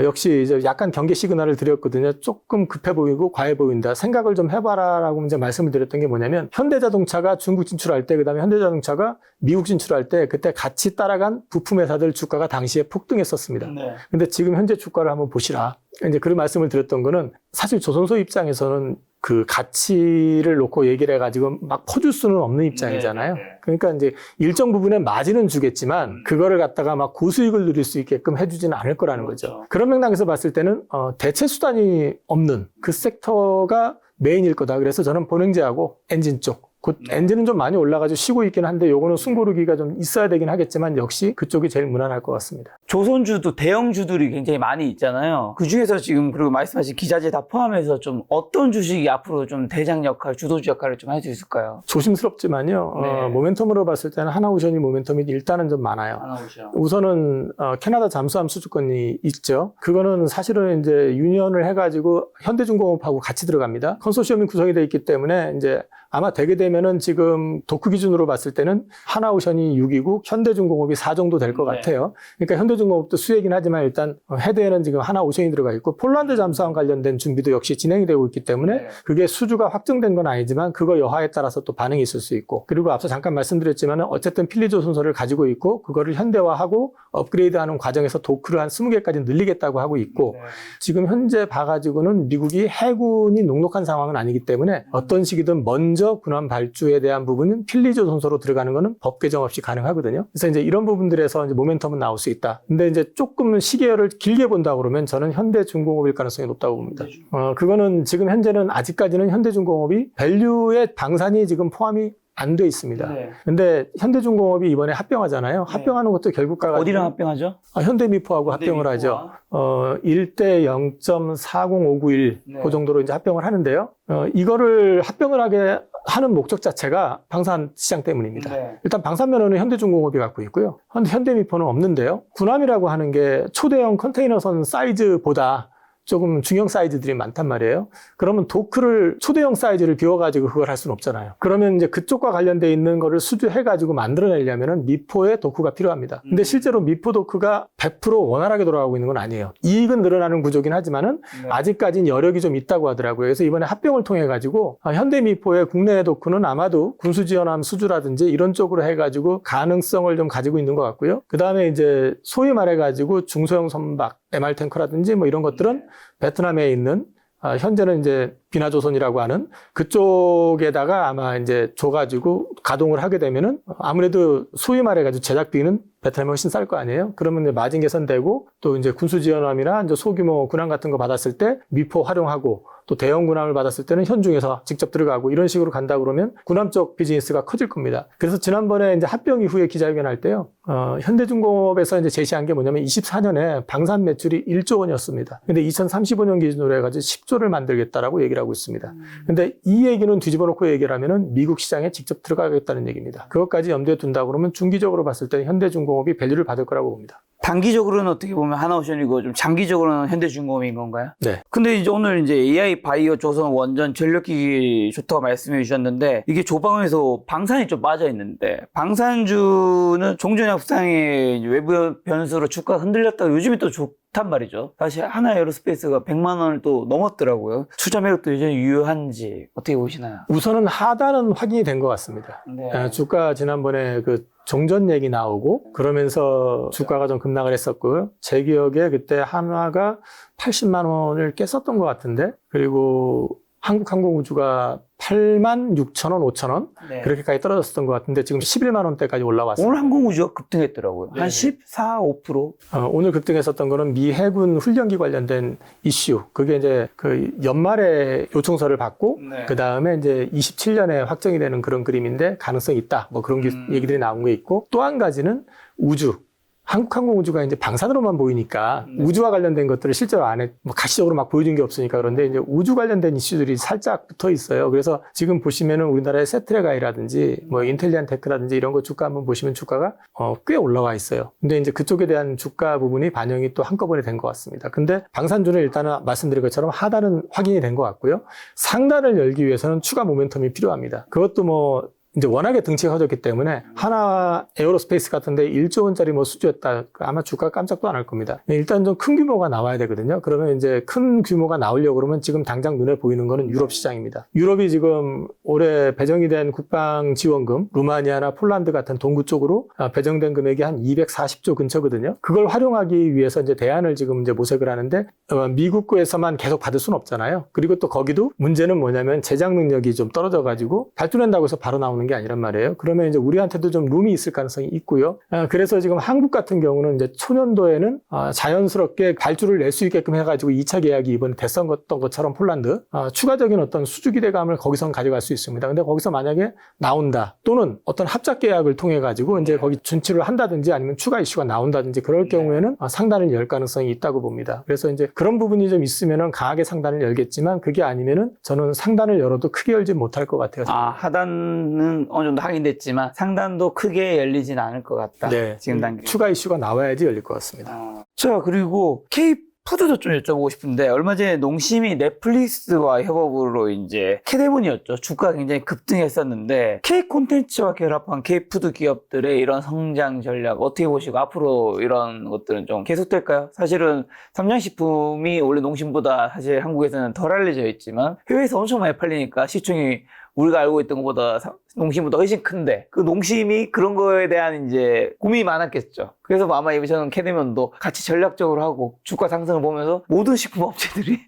역시 이제 약간 경계 시그널을 드렸거든요. 조금 급해 보이고 과해 보인다. 생각을 좀 해봐라라고 이제 말씀을 드렸던 게 뭐냐면 현대자동차가 중국 진출할 때, 그다음에 현대자동차가 미국 진출할 때 그때 같이 따라간 부품 회사들 주가가 당시에 폭등했었습니다. 근데 지금 현재 주가를 한번 보시라. 이제 그런 말씀을 드렸던 거는 사실 조선소 입장에서는 그 가치를 놓고 얘기를 해가지고 막 퍼줄 수는 없는 입장이잖아요. 그러니까 이제 일정 부분의 마진은 주겠지만 그거를 갖다가 막 고수익을 누릴 수 있게끔 해주지는 않을 거라는 거죠. 그런 맥락에서 봤을 때는 대체 수단이 없는 그 섹터가 메인일 거다. 그래서 저는 보냉제하고 엔진 쪽. 곧 엔진은 좀 많이 올라가지고 쉬고 있긴 한데 요거는 숨고르기가 좀 있어야 되긴 하겠지만 역시 그쪽이 제일 무난할 것 같습니다. 조선주도 대형주들이 굉장히 많이 있잖아요. 그 중에서 지금 그리고 말씀하신 기자재 다 포함해서 좀 어떤 주식이 앞으로 좀 대장 역할, 주도주 역할을 좀 할 수 있을까요? 조심스럽지만요. 모멘텀으로 봤을 때는 하나오션이 모멘텀이 일단은 좀 많아요. 하나오션. 우선은 캐나다 잠수함 수주권이 있죠. 그거는 사실은 이제 유니언을 해가지고 현대중공업하고 같이 들어갑니다. 컨소시엄이 구성이 되어 있기 때문에 이제 아마 되게 되면은 지금 도크 기준으로 봤을 때는 하나오션이 6이고 현대중공업이 4 정도 될 것 같아요. 그러니까 현대중공업도 수혜긴 하지만 일단 헤드에는 지금 하나오션이 들어가 있고 폴란드 잠수함 관련된 준비도 역시 진행이 되고 있기 때문에 그게 수주가 확정된 건 아니지만 그거 여하에 따라서 또 반응이 있을 수 있고 그리고 앞서 잠깐 말씀드렸지만 어쨌든 필리조 순서를 가지고 있고 그거를 현대화하고 업그레이드하는 과정에서 도크를 한 20개까지 늘리겠다고 하고 있고 지금 현재 봐가지고는 미국이 해군이 녹록한 상황은 아니기 때문에 어떤 시기든 먼저 군함 발주에 대한 부분은 필리조 순서로 들어가는 거는 법 개정 없이 가능하거든요. 그래서 이제 이런 부분들에서 이제 모멘텀은 나올 수 있다. 근데 이제 조금 시계열을 길게 본다 그러면 저는 현대중공업일 가능성이 높다고 봅니다. 그거는 지금 현재는 아직까지는 현대중공업이 밸류의 방산이 지금 포함이 안 돼 있습니다. 근데 현대중공업이 이번에 합병하잖아요. 합병하는 것도 결국 가가지고 어디랑 합병하죠? 현대미포하고 합병을 하죠. 1대 0.40591 그 정도로 이제 합병을 하는데요. 이거를 합병을 하게 하는 목적 자체가 방산 시장 때문입니다. 일단 방산면허는 현대중공업이 갖고 있고요. 현대미포는 없는데요. 군함이라고 하는 게 초대형 컨테이너선 사이즈보다 조금 중형 사이즈들이 많단 말이에요. 그러면 도크를 초대형 사이즈를 비워가지고 그걸 할 수는 없잖아요. 그러면 이제 그쪽과 관련돼 있는 거를 수주해가지고 만들어내려면은 미포의 도크가 필요합니다. 근데 실제로 미포 도크가 100% 원활하게 돌아가고 있는 건 아니에요. 이익은 늘어나는 구조긴 하지만은 아직까지는 여력이 좀 있다고 하더라고요. 그래서 이번에 합병을 통해 가지고 현대미포의 국내 도크는 아마도 군수지원함 수주라든지 이런 쪽으로 해가지고 가능성을 좀 가지고 있는 것 같고요. 그 다음에 이제 소위 말해가지고 중소형 선박 MR 탱커라든지 뭐 이런 것들은 베트남에 있는 현재는 이제 비나조선이라고 하는 그쪽에다가 아마 이제 줘가지고 가동을 하게 되면은 아무래도 소위 말해가지고 제작비는 베트남이 훨씬 쌀 거 아니에요? 그러면 이제 마진 개선되고 또 이제 군수지원함이나 이제 소규모 군함 같은 거 받았을 때 미포 활용하고 또 대형 군함을 받았을 때는 현중에서 직접 들어가고 이런 식으로 간다 그러면 군함 쪽 비즈니스가 커질 겁니다. 그래서 지난번에 이제 합병 이후에 기자회견할 때요, 현대중공업에서 이제 제시한 게 뭐냐면 24년에 방산 매출이 1조 원이었습니다. 근데 2035년 기준으로 해가지고 10조를 만들겠다라고 얘기를 하고 있습니다. 근데 이 얘기는 뒤집어 놓고 얘기를 하면은 미국 시장에 직접 들어가겠다는 얘기입니다. 그것까지 염두에 둔다 그러면 중기적으로 봤을 때는 현대중공업이 밸류를 받을 거라고 봅니다. 단기적으로는 어떻게 보면 하나오션이고 좀 장기적으로는 현대중공업인 건가요? 네. 근데 이제 오늘 이제 AI 바이오 조선 원전 전력기기 좋다고 말씀해 주셨는데 이게 조방에서 방산이 좀 빠져 있는데 방산주는 종전의 협상의 외부 변수로 주가가 흔들렸다가 요즘에 또 좋단 말이죠. 다시 하나 에어로스페이스가 100만 원을 또 넘었더라고요. 투자 매력도 여전히 유효한지 어떻게 보시나요? 우선은 하단은 확인이 된 것 같습니다. 네. 주가 지난번에 그 종전 얘기 나오고 그러면서 주가가 좀 급락을 했었고요. 제 기억에 그때 한화가 80만 원을 깼었던 것 같은데, 그리고 한국항공우주가 8만 6천 원, 5천 원 네. 그렇게까지 떨어졌었던 것 같은데 지금 11만 원대까지 올라왔습니다. 오늘 항공우주가 급등했더라고요. 네. 한 14, 5%. 오늘 급등했었던 거는 미 해군 훈련기 관련된 이슈. 그게 이제 그 연말에 요청서를 받고 네. 그 다음에 이제 27년에 확정이 되는 그런 그림인데 가능성이 있다. 뭐 그런 얘기들이 나온 게 있고, 또 한 가지는 우주. 한국항공우주가 이제 방산으로만 보이니까 네. 우주와 관련된 것들을 실제로 안에 뭐 가시적으로 막 보여준 게 없으니까. 그런데 이제 우주 관련된 이슈들이 살짝 붙어 있어요. 그래서 지금 보시면은 우리나라의 세트레가이라든지 뭐 인텔리안 테크라든지 이런 거 주가 한번 보시면 주가가 꽤 올라와 있어요. 근데 이제 그쪽에 대한 주가 부분이 반영이 또 한꺼번에 된 것 같습니다. 근데 방산주는 일단은 말씀드린 것처럼 하단은 확인이 된 것 같고요. 상단을 열기 위해서는 추가 모멘텀이 필요합니다. 그것도 뭐 이제 워낙에 등치가 커졌기 때문에 하나 에어로스페이스 같은데 1조 원짜리 뭐 수주했다. 아마 주가 깜짝도 안 할 겁니다. 일단 좀 큰 규모가 나와야 되거든요. 그러면 이제 큰 규모가 나오려고 그러면 지금 당장 눈에 보이는 거는 유럽 시장입니다. 유럽이 지금 올해 배정이 된 국방 지원금, 루마니아나 폴란드 같은 동구 쪽으로 배정된 금액이 한 240조 근처거든요. 그걸 활용하기 위해서 이제 대안을 지금 이제 모색을 하는데 미국에서만 계속 받을 수는 없잖아요. 그리고 또 거기도 문제는 뭐냐면 제작 능력이 좀 떨어져가지고 발주된다고 해서 바로 나오는 게 아니란 말이에요. 그러면 이제 우리한테도 좀 룸이 있을 가능성이 있고요. 그래서 지금 한국 같은 경우는 이제 초년도에는 자연스럽게 발주를 낼 수 있게끔 해가지고 2차 계약이 이번에 됐었던 것처럼 폴란드 추가적인 어떤 수주 기대감을 거기선 가져갈 수 있습니다. 근데 거기서 만약에 나온다 또는 어떤 합작 계약을 통해 가지고 이제 거기 준치를 한다든지 아니면 추가 이슈가 나온다든지 그럴 경우에는 상단을 열 가능성이 있다고 봅니다. 그래서 이제 그런 부분이 좀 있으면은 강하게 상단을 열겠지만 그게 아니면은 저는 상단을 열어도 크게 열지 못할 것 같아요. 하단은 어느 정도 확인됐지만 상단도 크게 열리진 않을 것 같다. 네. 지금 단계. 추가 이슈가 나와야지 열릴 것 같습니다. 자, 그리고 K푸드도 좀 여쭤보고 싶은데 얼마 전에 농심이 넷플릭스와 협업으로 이제 캐데몬이었죠. 주가가 굉장히 급등했었는데 K 콘텐츠와 결합한 K푸드 기업들의 이런 성장 전략 어떻게 보시고 앞으로 이런 것들은 좀 계속될까요? 사실은 삼양식품이 원래 농심보다 사실 한국에서는 덜 알려져 있지만 해외에서 엄청 많이 팔리니까 시총이 우리가 알고 있던 것보다 농심보다 훨씬 큰데 그 농심이 그런 거에 대한 이제 고민이 많았겠죠. 그래서 아마 저는 캐데몬도 같이 전략적으로 하고 주가 상승을 보면서 모든 식품업체들이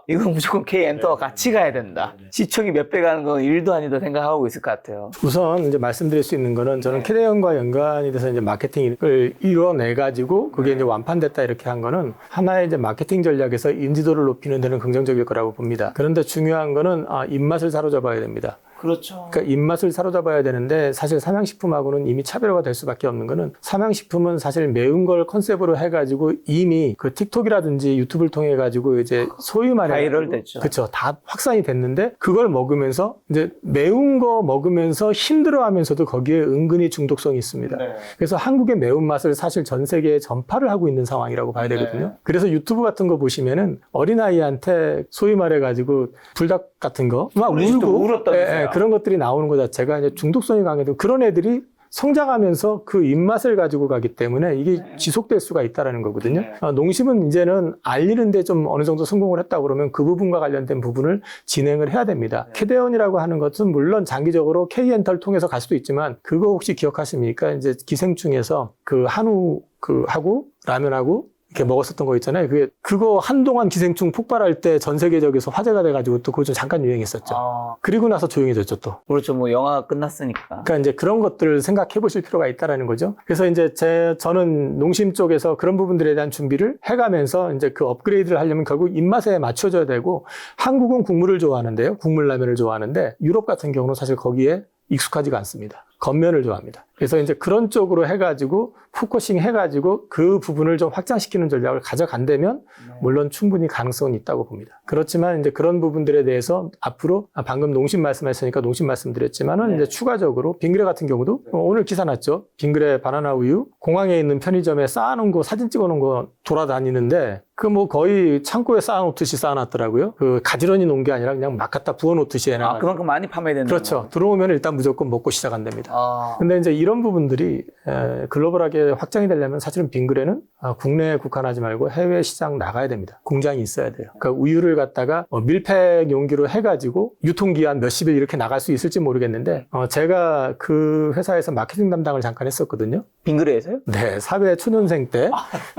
이건 무조건 K엔터와 같이 가야 된다. 시총이 몇 배 가는 건 일도 아니다 생각하고 있을 것 같아요. 우선 이제 말씀드릴 수 있는 거는 저는 캐데온과 연관이 돼서 이제 마케팅을 이뤄내 가지고 그게 이제 완판됐다 이렇게 한 거는 하나의 이제 마케팅 전략에서 인지도를 높이는 데는 긍정적일 거라고 봅니다. 그런데 중요한 거는 입맛을 사로잡아야 됩니다. 그렇죠. 그러니까 입맛을 사로잡아야 되는데 사실 삼양식품하고는 이미 차별화가 될 수밖에 없는 거는 삼양식품은 사실 매운 걸 컨셉으로 해가지고 이미 그 틱톡이라든지 유튜브를 통해 가지고 이제 소위 말해 바이럴 됐죠. 그렇죠. 다 확산이 됐는데 그걸 먹으면서 이제 매운 거 먹으면서 힘들어하면서도 거기에 은근히 중독성이 있습니다. 네. 그래서 한국의 매운맛을 사실 전 세계에 전파를 하고 있는 상황이라고 봐야 되거든요. 네. 그래서 유튜브 같은 거 보시면은 어린아이한테 소위 말해 가지고 불닭 같은 거 막 울고 울었다면서요. 그런 것들이 나오는 것 자체가 이제 중독성이 강해도 그런 애들이 성장하면서 그 입맛을 가지고 가기 때문에 이게 지속될 수가 있다는 거거든요. 농심은 이제는 알리는데 좀 어느 정도 성공을 했다 그러면 그 부분과 관련된 부분을 진행을 해야 됩니다. 캐데온이라고 하는 것은 물론 장기적으로 K엔터를 통해서 갈 수도 있지만 그거 혹시 기억하십니까? 이제 기생충에서 그 한우 하고 라면하고 이렇게 먹었었던 거 있잖아요. 그거 한동안 기생충 폭발할 때 전 세계적에서 화제가 돼가지고 또 그거 좀 잠깐 유행했었죠. 그리고 나서 조용해졌죠 또. 그렇죠. 뭐 영화가 끝났으니까. 그러니까 이제 그런 것들을 생각해 보실 필요가 있다라는 거죠. 그래서 이제 저는 농심 쪽에서 그런 부분들에 대한 준비를 해가면서 이제 그 업그레이드를 하려면 결국 입맛에 맞춰줘야 되고, 한국은 국물을 좋아하는데요. 국물 라면을 좋아하는데 유럽 같은 경우는 사실 거기에 익숙하지가 않습니다. 겉면을 좋아합니다. 그래서 이제 그런 쪽으로 해가지고 포커싱 해가지고 그 부분을 좀 확장시키는 전략을 가져간다면 물론 충분히 가능성은 있다고 봅니다. 그렇지만 이제 그런 부분들에 대해서 앞으로 방금 농심 말씀하셨으니까 농심 말씀드렸지만은 이제 추가적으로 빙그레 같은 경우도 오늘 기사 났죠. 빙그레 바나나 우유 공항에 있는 편의점에 쌓아놓은 거 사진 찍어놓은 거 돌아다니는데 그 뭐 거의 창고에 쌓아놓듯이 쌓아놨더라고요. 그 가지런히 놓은 게 아니라 그냥 막 갖다 부어놓듯이 해놔. 그만큼 많이 판매되는. 그렇죠. 들어오면 일단 무조건 먹고 시작한답니다. 근데 이제 이런 부분들이 글로벌하게 확장이 되려면 사실은 빙그레는 국내에 국한하지 말고 해외 시장 나가야 됩니다. 공장이 있어야 돼요. 그러니까 우유를 갖다가 밀폐 용기로 해가지고 유통기한 몇십 일 이렇게 나갈 수 있을지 모르겠는데 제가 그 회사에서 마케팅 담당을 잠깐 했었거든요. 빙그레에서요? 네, 사회 초년생 때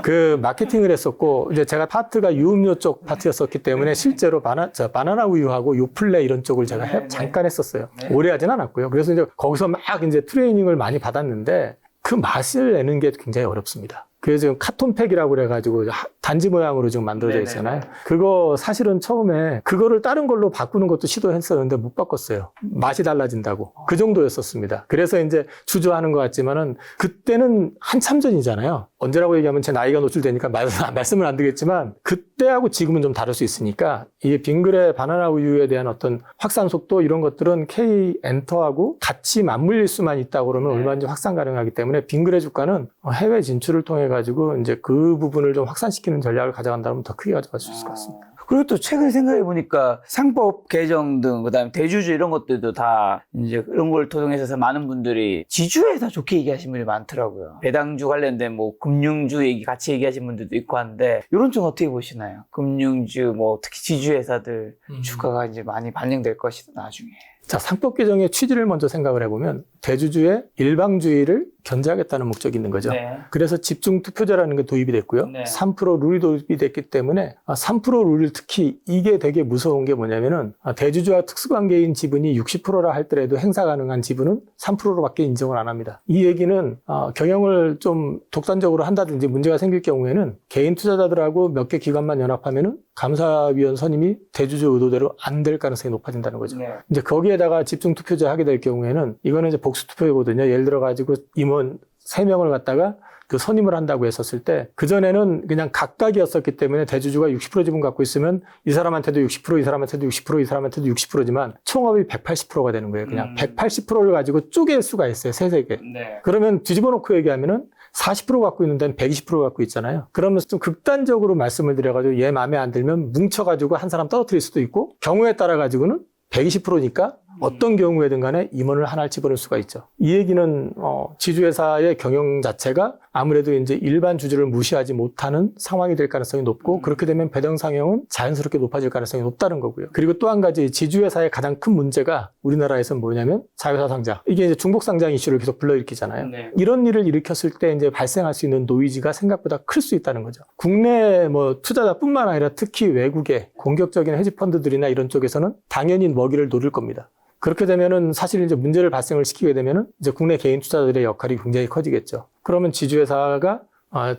그 마케팅을 했었고 이제 제가 파트가 유음료 쪽 파트였었기 때문에 실제로 바나나 우유하고 요플레 이런 쪽을 제가 잠깐 했었어요. 오래 하진 않았고요. 그래서 이제 거기서 막 이제 트레이닝을 많이 받았는데 그 맛을 내는 게 굉장히 어렵습니다. 그래서 지금 카톤팩이라고 그래가지고 단지 모양으로 지금 만들어져 있잖아요. 그거 사실은 처음에 그거를 다른 걸로 바꾸는 것도 시도했었는데 못 바꿨어요. 맛이 달라진다고. 그 정도였었습니다. 그래서 이제 주저하는 것 같지만은 그때는 한참 전이잖아요. 언제라고 얘기하면 제 나이가 노출되니까 말씀을 안 드리겠지만 그때하고 지금은 좀 다를 수 있으니까 이 빙그레 바나나 우유에 대한 어떤 확산 속도 이런 것들은 K 엔터하고 같이 맞물릴 수만 있다고 그러면 얼마든지 확산 가능하기 때문에 빙그레 주가는 해외 진출을 통해 가지고 이제 그 부분을 좀 확산시키는 전략을 가져간다면 더 크게 가져갈 수 있을 것 같습니다. 그리고 또 최근에 생각해 보니까 상법 개정 등 그다음에 대주주 이런 것들도 다 이제 그런 걸 토종해서 많은 분들이 지주에 다 좋게 얘기하시는 분이 많더라고요. 배당주 관련된 뭐 금융주 얘기 같이 얘기하시는 분들도 있고 한데 이런 쪽 어떻게 보시나요? 금융주 뭐 특히 지주 회사들 주가가 이제 많이 반영될 것이다 나중에. 자, 상법 개정의 취지를 먼저 생각을 해보면 대주주의 일방주의를 견제하겠다는 목적이 있는 거죠. 그래서 집중투표제라는 게 도입이 됐고요. 3% 룰이 도입이 됐기 때문에 3% 룰 특히 이게 되게 무서운 게 뭐냐면은 대주주와 특수관계인 지분이 60%라 할더라도 행사 가능한 지분은 3%로밖에 인정을 안 합니다. 이 얘기는 경영을 좀 독단적으로 한다든지 문제가 생길 경우에는 개인 투자자들하고 몇 개 기관만 연합하면은 감사위원 선임이 대주주 의도대로 안 될 가능성이 높아진다는 거죠. 이제 거기에다가 집중투표제 하게 될 경우에는 이거는 이제 복수투표거든요. 예를 들어가지고 임원 3명을 갖다가 그 선임을 한다고 했었을 때 그전에는 그냥 각각이었었기 때문에 대주주가 60% 지분 갖고 있으면 이 사람한테도 60%, 이 사람한테도 60%, 이 사람한테도 60%지만 총합이 180%가 되는 거예요. 그냥 180%를 가지고 쪼갤 수가 있어요. 세세개. 그러면 뒤집어 놓고 얘기하면은 40% 갖고 있는 데는 120% 갖고 있잖아요. 그러면서 좀 극단적으로 말씀을 드려가지고 얘 마음에 안 들면 뭉쳐가지고 한 사람 떨어뜨릴 수도 있고 경우에 따라 가지고는 120%니까 어떤 경우에든 간에 임원을 하나를 집어넣을 수가 있죠. 이 얘기는 지주회사의 경영 자체가 아무래도 이제 일반 주주를 무시하지 못하는 상황이 될 가능성이 높고 그렇게 되면 배당 상향은 자연스럽게 높아질 가능성이 높다는 거고요. 그리고 또 한 가지 지주회사의 가장 큰 문제가 우리나라에서는 뭐냐면 자회사 상장. 이게 이제 중복 상장 이슈를 계속 불러일으키잖아요. 이런 일을 일으켰을 때 이제 발생할 수 있는 노이즈가 생각보다 클 수 있다는 거죠. 국내 뭐 투자자뿐만 아니라 특히 외국의 공격적인 헤지펀드들이나 이런 쪽에서는 당연히 먹이를 노릴 겁니다. 그렇게 되면은 사실 이제 문제를 발생을 시키게 되면은 이제 국내 개인 투자자들의 역할이 굉장히 커지겠죠. 그러면 지주회사가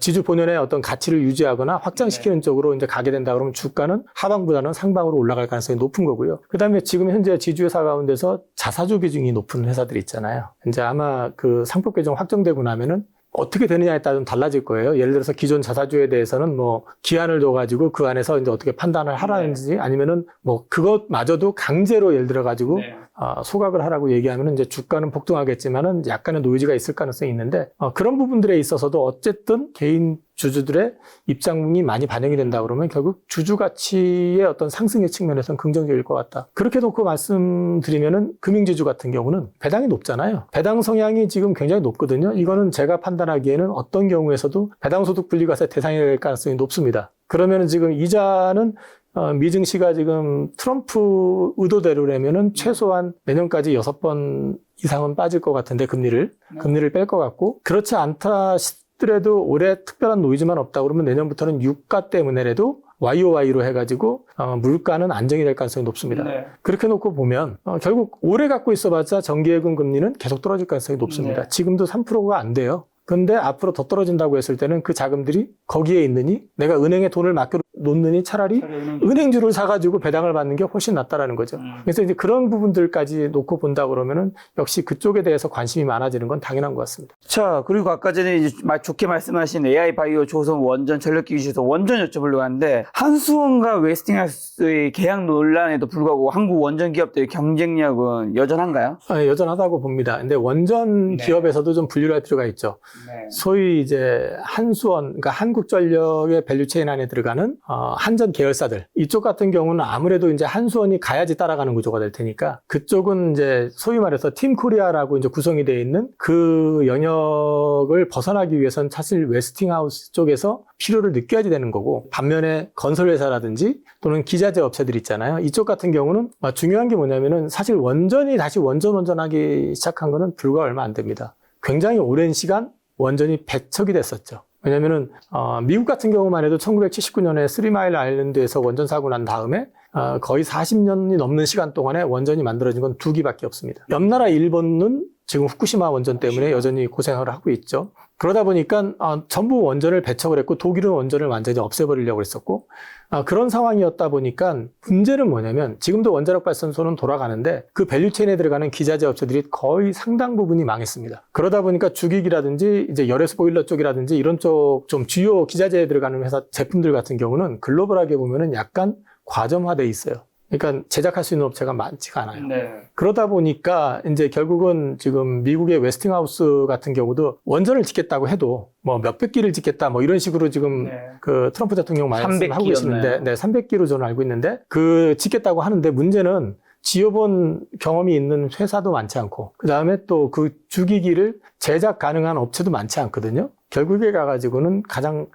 지주 본연의 어떤 가치를 유지하거나 확장시키는 쪽으로 이제 가게 된다 그러면 주가는 하방보다는 상방으로 올라갈 가능성이 높은 거고요. 그 다음에 지금 현재 지주회사 가운데서 자사주 비중이 높은 회사들이 있잖아요. 이제 아마 그 상법 개정 확정되고 나면은 어떻게 되느냐에 따라 좀 달라질 거예요. 예를 들어서 기존 자사주에 대해서는 뭐 기한을 둬가지고 그 안에서 이제 어떻게 판단을 하라는지 아니면은 뭐 그것마저도 강제로 예를 들어가지고 소각을 하라고 얘기하면은 이제 주가는 폭등하겠지만은 약간의 노이즈가 있을 가능성이 있는데 그런 부분들에 있어서도 어쨌든 개인 주주들의 입장이 많이 반영이 된다 그러면 결국 주주 가치의 어떤 상승의 측면에서는 긍정적일 것 같다. 그렇게 놓고 말씀드리면은 금융지주 같은 경우는 배당이 높잖아요. 배당 성향이 지금 굉장히 높거든요. 이거는 제가 판단하기에는 어떤 경우에서도 배당소득 분리과세 대상이 될 가능성이 높습니다. 그러면은 지금 이자는 미증시가 지금 트럼프 의도대로라면은 최소한 내년까지 6번 이상은 빠질 것 같은데 금리를 뺄 것 같고 그렇지 않다 싶더라도 올해 특별한 노이즈만 없다 그러면 내년부터는 유가 때문에라도 YOY로 해가지고 물가는 안정이 될 가능성이 높습니다. 네. 그렇게 놓고 보면 결국 오래 갖고 있어봤자 정기예금 금리는 계속 떨어질 가능성이 높습니다. 네. 지금도 3%가 안 돼요. 근데 앞으로 더 떨어진다고 했을 때는 그 자금들이 거기에 있느니 내가 은행에 돈을 맡겨 놓느니 차라리 은행주를 사가지고 배당을 받는 게 훨씬 낫다라는 거죠. 그래서 이제 그런 부분들까지 놓고 본다 그러면은 역시 그쪽에 대해서 관심이 많아지는 건 당연한 것 같습니다. 자, 그리고 아까 전에 이제 좋게 말씀하신 AI 바이오 조선 원전 전력기구 주셔서 원전 여쭤보려고 하는데 한수원과 웨스팅하우스의 계약 논란에도 불구하고 한국 원전 기업들의 경쟁력은 여전한가요? 여전하다고 봅니다. 근데 원전 네. 기업에서도 좀 분류를 할 필요가 있죠. 네. 소위 이제 한수원, 그러니까 한국전력의 밸류체인 안에 들어가는 한전 계열사들 이쪽 같은 경우는 아무래도 이제 한수원이 가야지 따라가는 구조가 될 테니까 그쪽은 이제 소위 말해서 팀코리아라고 이제 구성이 되어 있는 그 영역을 벗어나기 위해서는 사실 웨스팅하우스 쪽에서 필요를 느껴야지 되는 거고 반면에 건설회사라든지 또는 기자재 업체들 있잖아요. 이쪽 같은 경우는 중요한 게 뭐냐면은 사실 원전이 다시 원전하기 시작한 거는 불과 얼마 안 됩니다. 굉장히 오랜 시간 원전이 배척이 됐었죠. 왜냐면은 미국 같은 경우만 해도 1979년에 쓰리마일 아일랜드에서 원전 사고 난 다음에 거의 40년이 넘는 시간 동안에 원전이 만들어진 건 2기밖에 없습니다. 옆나라 일본은 지금 후쿠시마 원전 때문에 여전히 고생을 하고 있죠. 그러다 보니까 전부 원전을 배척을 했고 독일은 원전을 완전히 없애버리려고 했었고 그런 상황이었다 보니까 문제는 뭐냐면 지금도 원자력 발전소는 돌아가는데 그 밸류체인에 들어가는 기자재 업체들이 거의 상당 부분이 망했습니다. 그러다 보니까 주기기라든지 이제 열애수 보일러 쪽이라든지 이런 쪽 좀 주요 기자재에 들어가는 회사 제품들 같은 경우는 글로벌하게 보면은 약간 과점화돼 있어요. 그러니까 제작할 수 있는 업체가 많지가 않아요. 네. 그러다 보니까 이제 결국은 지금 미국의 웨스팅하우스 같은 경우도 원전을 짓겠다고 해도 뭐 몇백 기를 짓겠다 뭐 이런 식으로 지금 그 트럼프 대통령 말씀하고 계시는데 300기로 저는 알고 있는데 그 짓겠다고 하는데 문제는 지어본 경험이 있는 회사도 많지 않고 그 다음에 또 그 주기기를 제작 가능한 업체도 많지 않거든요. 결국에 가가지고는 가장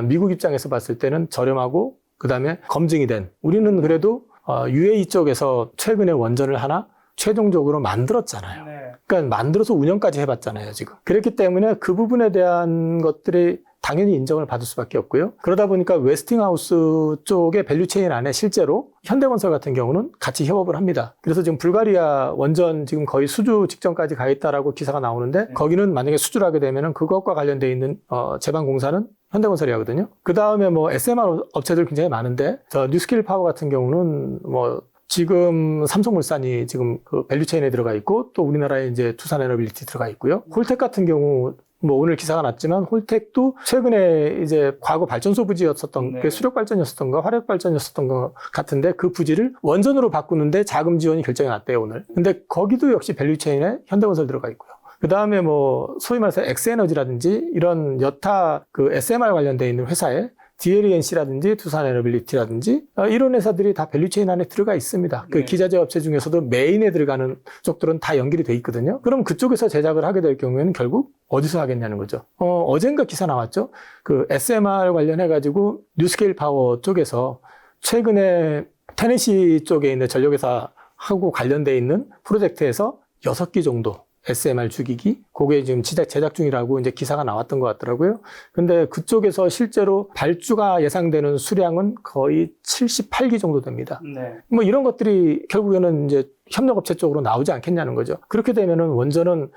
미국 입장에서 봤을 때는 저렴하고 그 다음에 검증이 된 우리는 그래도 UAE 쪽에서 최근에 원전을 하나 최종적으로 만들었잖아요. 네. 그러니까 만들어서 운영까지 해봤잖아요, 지금. 그렇기 때문에 그 부분에 대한 것들이 당연히 인정을 받을 수밖에 없고요. 그러다 보니까 웨스팅하우스 쪽의 밸류체인 안에 실제로 현대건설 같은 경우는 같이 협업을 합니다. 그래서 지금 불가리아 원전 지금 거의 수주 직전까지 가 있다라고 기사가 나오는데 거기는 만약에 수주를 하게 되면은 그것과 관련돼 있는 제반 공사는 현대건설이 하거든요. 그 다음에 뭐 SMR 업체들 굉장히 많은데 뉴스킬 파워 같은 경우는 뭐 지금 삼성물산이 지금 그 밸류체인에 들어가 있고 또 우리나라에 이제 두산에너빌리티 들어가 있고요. 홀텍 같은 경우 뭐 오늘 기사가 났지만 홀텍도 최근에 이제 과거 발전소 부지였었던 게 수력 발전이었었던가 화력 발전이었었던 것 같은데 그 부지를 원전으로 바꾸는데 자금 지원이 결정이 났대요 오늘. 근데 거기도 역시 밸류체인에 현대건설 들어가 있고요. 그 다음에 뭐 소위 말해서 엑스에너지라든지 이런 여타 그 SMR 관련돼 있는 회사에 DLENC라든지 두산에너빌리티라든지 이런 회사들이 다 밸류체인 안에 들어가 있습니다. 그 기자재 업체 중에서도 메인에 들어가는 쪽들은 다 연결이 돼 있거든요. 그럼 그쪽에서 제작을 하게 될 경우에는 결국 어디서 하겠냐는 거죠. 어젠가 기사 나왔죠. 그 SMR 관련해가지고 뉴스케일 파워 쪽에서 최근에 테네시 쪽에 있는 전력회사하고 관련돼 있는 프로젝트에서 6기 정도 SMR 주기기, 그게 지금 제작 중이라고 이제 기사가 나왔던 것 같더라고요. 근데 그쪽에서 실제로 발주가 예상되는 수량은 거의 78기 정도 됩니다. 네. 뭐 이런 것들이 결국에는 이제 협력업체 쪽으로 나오지 않겠냐는 거죠. 그렇게 되면은 원전은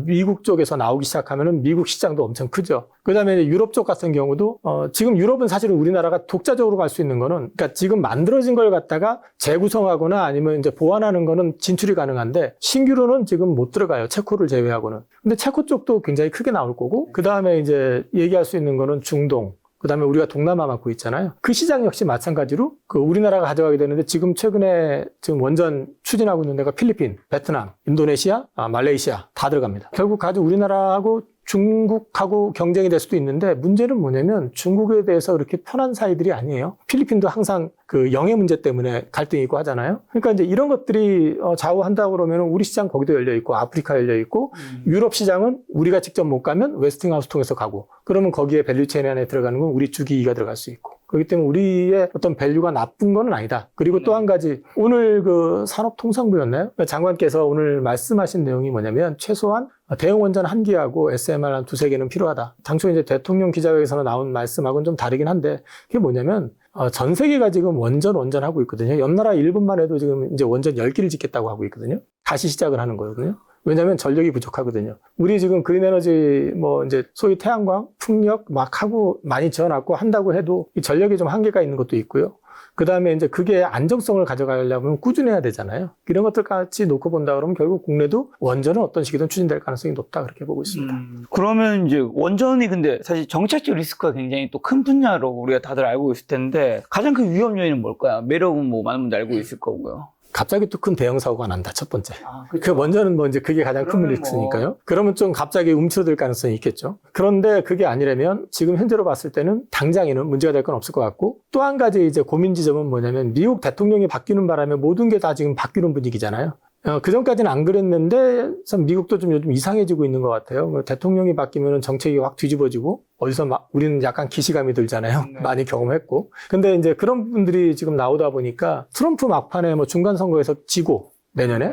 미국 쪽에서 나오기 시작하면은 미국 시장도 엄청 크죠. 그 다음에 유럽 쪽 같은 경우도 지금 유럽은 사실은 우리나라가 독자적으로 갈 수 있는 거는 그러니까 지금 만들어진 걸 갖다가 재구성하거나 아니면 이제 보완하는 거는 진출이 가능한데 신규로는 지금 못 들어가요. 체코를 제외하고는. 근데 체코 쪽도 굉장히 크게 나올 거고 그 다음에 이제 얘기할 수 있는 거는 중동. 그 다음에 우리가 동남아 맡고 있잖아요. 그 시장 역시 마찬가지로 그 우리나라가 가져가게 되는데 지금 최근에 지금 원전 추진하고 있는 데가 필리핀, 베트남, 인도네시아, 말레이시아 다 들어갑니다. 결국 가지고 우리나라하고 중국하고 경쟁이 될 수도 있는데 문제는 뭐냐면 중국에 대해서 그렇게 편한 사이들이 아니에요. 필리핀도 항상 그 영해 문제 때문에 갈등이 있고 하잖아요. 그러니까 이제 이런 것들이 좌우한다고 그러면 우리 시장 거기도 열려 있고 아프리카 열려 있고 유럽 시장은 우리가 직접 못 가면 웨스팅하우스 통해서 가고 그러면 거기에 밸류체인 안에 들어가는 건 우리 주기기가 들어갈 수 있고 그렇기 때문에 우리의 어떤 밸류가 나쁜 건 아니다. 그리고 또 한 가지 오늘 그 산업통상부였나요? 장관께서 오늘 말씀하신 내용이 뭐냐면 최소한 대형 원전 1기하고 SMR 한 2-3개는 필요하다. 당초 이제 대통령 기자회견에서 나온 말씀하고는 좀 다르긴 한데 그게 뭐냐면 전 세계가 지금 원전하고 있거든요. 옆 나라 일본만 해도 지금 이제 원전 10기를 짓겠다고 하고 있거든요. 다시 시작을 하는 거거든요. 왜냐하면 전력이 부족하거든요. 우리 지금 그린에너지 뭐 이제 소위 태양광, 풍력 막 하고 많이 지어놨고 한다고 해도 이 전력이 좀 한계가 있는 것도 있고요. 그 다음에 이제 그게 안정성을 가져가려면 꾸준해야 되잖아요. 이런 것들 같이 놓고 본다 그러면 결국 국내도 원전은 어떤 시기든 추진될 가능성이 높다 그렇게 보고 있습니다. 그러면 이제 원전이 근데 사실 정책적 리스크가 굉장히 또 큰 분야로 우리가 다들 알고 있을 텐데 가장 큰 위험 요인은 뭘까요? 매력은 뭐 많은 분들 알고 있을 거고요. 갑자기 또 큰 대형 사고가 난다, 첫 번째. 그 그렇죠. 원전은 뭐 이제 그게 가장 큰 리스크니까요. 그러면 좀 갑자기 움츠러들 가능성이 있겠죠. 그런데 그게 아니라면 지금 현재로 봤을 때는 당장에는 문제가 될 건 없을 것 같고 또 한 가지 이제 고민 지점은 뭐냐면 미국 대통령이 바뀌는 바람에 모든 게 다 지금 바뀌는 분위기잖아요. 그 전까지는 안 그랬는데 참 미국도 좀 요즘 이상해지고 있는 것 같아요. 대통령이 바뀌면 정책이 확 뒤집어지고 어디서 막 우리는 약간 기시감이 들잖아요. 네. 많이 경험했고. 근데 이제 그런 분들이 지금 나오다 보니까 트럼프 막판에 뭐 중간 선거에서 지고 내년에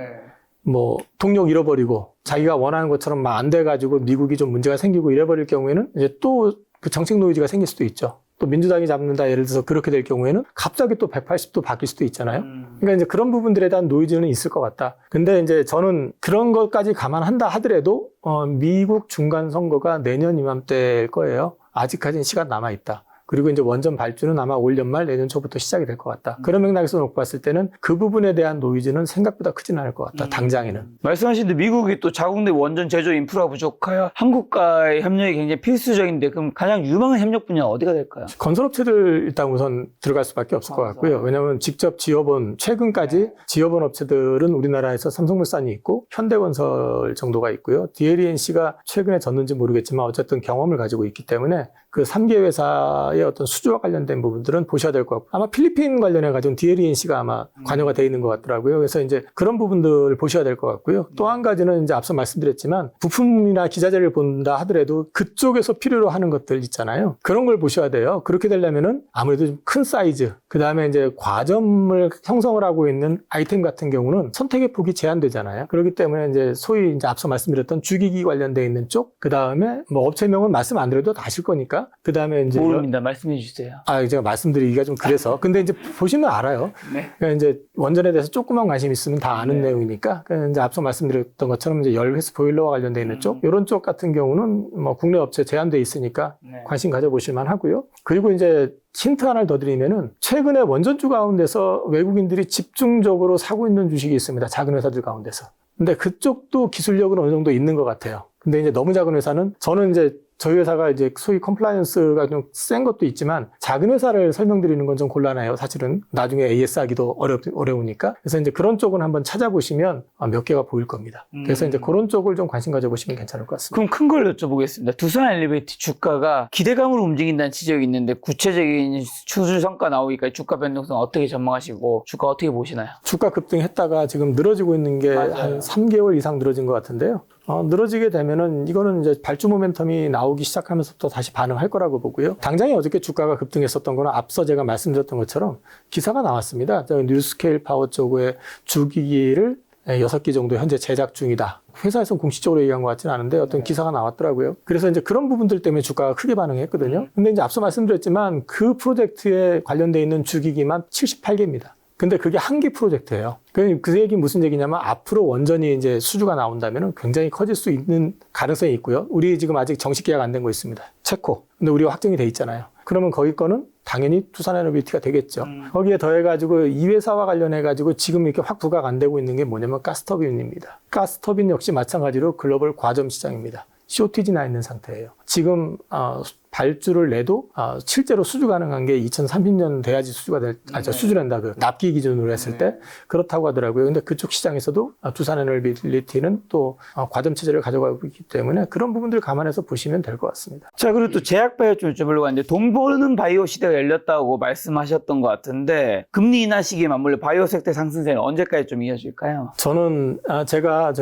뭐 동력 잃어버리고 자기가 원하는 것처럼 막 안 돼가지고 미국이 좀 문제가 생기고 이래버릴 경우에는 이제 또 그 정책 노이즈가 생길 수도 있죠. 또 민주당이 잡는다 예를 들어서 그렇게 될 경우에는 갑자기 또 180도 바뀔 수도 있잖아요. 그러니까 이제 그런 부분들에 대한 노이즈는 있을 것 같다. 근데 이제 저는 그런 것까지 감안한다 하더라도 미국 중간 선거가 내년 이맘때일 거예요. 아직까지는 시간 남아 있다. 그리고 이제 원전 발주는 아마 올 연말 내년 초부터 시작이 될 것 같다. 그런 맥락에서 놓고 봤을 때는 그 부분에 대한 노이즈는 생각보다 크지는 않을 것 같다. 당장에는. 말씀하신 대로 미국이 또 자국내 원전 제조 인프라 부족하여 한국과의 협력이 굉장히 필수적인데 그럼 가장 유망한 협력 분야는 어디가 될까요? 건설업체들 일단 우선 들어갈 수밖에 없을 것 같고요. 왜냐하면 직접 지어본 최근까지 지어본 업체들은 우리나라에서 삼성물산이 있고 현대건설 정도가 있고요. DLENC가 최근에 졌는지 모르겠지만 어쨌든 경험을 가지고 있기 때문에 그 3개 회사의 어떤 수주와 관련된 부분들은 보셔야 될 것 같고 아마 필리핀 관련해 가지고 DLENC가 아마 관여가 돼 있는 것 같더라고요. 그래서 이제 그런 부분들 보셔야 될 것 같고요. 또 한 가지는 이제 앞서 말씀드렸지만 부품이나 기자재를 본다 하더라도 그쪽에서 필요로 하는 것들 있잖아요. 그런 걸 보셔야 돼요. 그렇게 되려면은 아무래도 좀 큰 사이즈, 그 다음에 이제 과점을 형성을 하고 있는 아이템 같은 경우는 선택의 폭이 제한되잖아요. 그렇기 때문에 이제 소위 이제 앞서 말씀드렸던 주기기 관련돼 있는 쪽, 그 다음에 뭐 업체명은 말씀 안 드려도 다 아실 거니까. 그 다음에 이제 모릅니다. 말씀해 주세요. 제가 말씀드리기가 좀 그래서. 근데 이제 보시면 알아요. 네. 그러니까 이제 원전에 대해서 조금만 관심 있으면 다 아는 네. 내용이니까. 그러니까 이제 앞서 말씀드렸던 것처럼 이제 열회수 보일러와 관련돼 있는 쪽, 이런 쪽 같은 경우는 뭐 국내 업체 제한돼 있으니까 네. 관심 가져보실 만 하고요. 그리고 이제 힌트 하나를 더 드리면은 최근에 원전주 가운데서 외국인들이 집중적으로 사고 있는 주식이 있습니다. 작은 회사들 가운데서. 근데 그쪽도 기술력은 어느 정도 있는 것 같아요. 근데 이제 너무 작은 회사는 저는 이제 저희 회사가 이제 소위 컴플라이언스가 좀 센 것도 있지만 작은 회사를 설명드리는 건 좀 곤란해요. 사실은 나중에 AS 하기도 어려우니까. 그래서 이제 그런 쪽은 한번 찾아보시면 몇 개가 보일 겁니다. 그래서 이제 그런 쪽을 좀 관심 가져보시면 괜찮을 것 같습니다. 그럼 큰 걸 여쭤보겠습니다. 두산 엘리베이터 주가가 기대감으로 움직인다는 지적이 있는데 구체적인 추수 성과 나오기까지 주가 변동성 어떻게 전망하시고 주가 어떻게 보시나요? 주가 급등했다가 지금 늘어지고 있는 게 한 3개월 이상 늘어진 것 같은데요. 늘어지게 되면은 이거는 이제 발주 모멘텀이 나오기 시작하면서부터 다시 반응할 거라고 보고요. 당장에 어저께 주가가 급등했었던 거는 앞서 제가 말씀드렸던 것처럼 기사가 나왔습니다. 뉴스케일 파워 쪽의 주기기를 6기 정도 현재 제작 중이다. 회사에서는 공식적으로 얘기한 것 같지는 않은데 어떤 기사가 나왔더라고요. 그래서 이제 그런 부분들 때문에 주가가 크게 반응했거든요. 근데 이제 앞서 말씀드렸지만 그 프로젝트에 관련돼 있는 주기기만 78개입니다. 근데 그게 한 개 프로젝트예요. 그 얘기 무슨 얘기냐면 앞으로 원전이 이제 수주가 나온다면 굉장히 커질 수 있는 가능성이 있고요. 우리 지금 아직 정식 계약 안 된 거 있습니다. 체코. 근데 우리가 확정이 돼 있잖아요. 그러면 거기 거는 당연히 두산에너비티가 되겠죠. 거기에 더해가지고 이 회사와 관련해가지고 지금 이렇게 확 부각 안 되고 있는 게 뭐냐면 가스터빈입니다. 가스터빈 역시 마찬가지로 글로벌 과점 시장입니다. 쇼티지 나 있는 상태예요. 지금 발주를 내도 실제로 수주 가능한 게 2030년 돼야지 수주가 수주된다. 그 납기 기준으로 했을 때 그렇다고 하더라고요. 근데 그쪽 시장에서도 두산에너비리티는 또 과점 체제를 가져가고 있기 때문에 그런 부분들을 감안해서 보시면 될 것 같습니다. 자, 그리고 또 제약바이오 좀 여쭤보려고 하는데 돈 버는 바이오 시대가 열렸다고 말씀하셨던 것 같은데 금리 인하 시기에 맞물려 바이오 섹터 상승세는 언제까지 좀 이어질까요? 저는 제가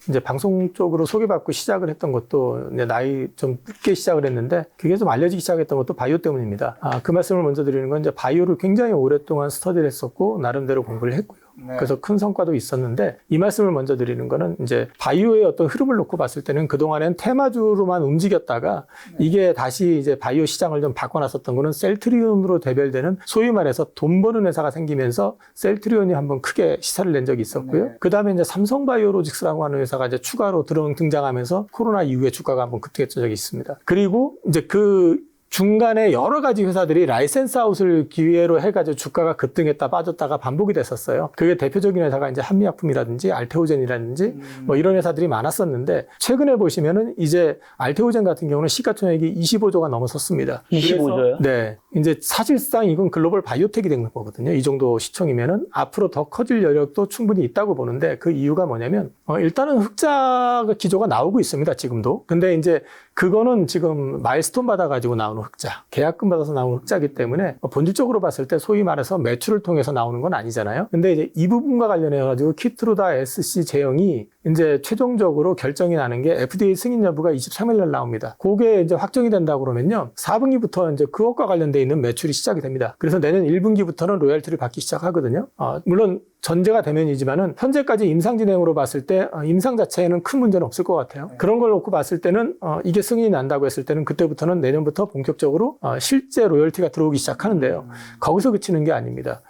이제 방송 쪽으로 소개받고 시작을 했던 것도 이제 나이 좀 늦게 시작을 했는데 그게 좀 알려지기 시작했던 것도 바이오 때문입니다. 그 말씀을 먼저 드리는 건 이제 바이오를 굉장히 오랫동안 스터디를 했었고 나름대로 공부를 했고요. 네. 그래서 큰 성과도 있었는데 이 말씀을 먼저 드리는 거는 이제 바이오의 어떤 흐름을 놓고 봤을 때는 그동안엔 테마주로만 움직였다가 이게 다시 이제 바이오 시장을 좀 바꿔놨었던 거는 셀트리온으로 대별되는 소위 말해서 돈 버는 회사가 생기면서 셀트리온이 한번 크게 시세를 낸 적이 있었고요. 네. 그 다음에 이제 삼성바이오로직스라고 하는 회사가 이제 추가로 등장하면서 코로나 이후에 주가가 한번 급등했던 적이 있습니다. 그리고 이제 그 중간에 여러 가지 회사들이 라이센스 아웃을 기회로 해가지고 주가가 급등했다 빠졌다가 반복이 됐었어요. 그게 대표적인 회사가 이제 한미약품이라든지 알테오젠이라든지 뭐 이런 회사들이 많았었는데 최근에 보시면은 이제 알테오젠 같은 경우는 시가총액이 25조가 넘어섰습니다. 25조요? 네. 이제 사실상 이건 글로벌 바이오텍이 된 거거든요. 이 정도 시총이면은 앞으로 더 커질 여력도 충분히 있다고 보는데 그 이유가 뭐냐면 일단은 흑자 기조가 나오고 있습니다. 지금도. 근데 이제 그거는 지금 마일스톤 받아가지고 나오는 흑자, 계약금 받아서 나오는 흑자이기 때문에 본질적으로 봤을 때 소위 말해서 매출을 통해서 나오는 건 아니잖아요. 근데 이제 이 부분과 관련해가지고 키트루다 SC 제형이 이제 최종적으로 결정이 나는 게 FDA 승인 여부가 23일 날 나옵니다. 그게 이제 확정이 된다고 그러면요. 4분기부터 이제 그것과 관련돼 있는 매출이 시작이 됩니다. 그래서 내년 1분기부터는 로열티를 받기 시작하거든요. 물론 전제가 되면이지만은 현재까지 임상 진행으로 봤을 때 임상 자체에는 큰 문제는 없을 것 같아요. 그런 걸 놓고 봤을 때는 이게 승인이 난다고 했을 때는 그때부터는 내년부터 본격적으로 실제 로열티가 들어오기 시작하는데요. 거기서 그치는 게 아닙니다.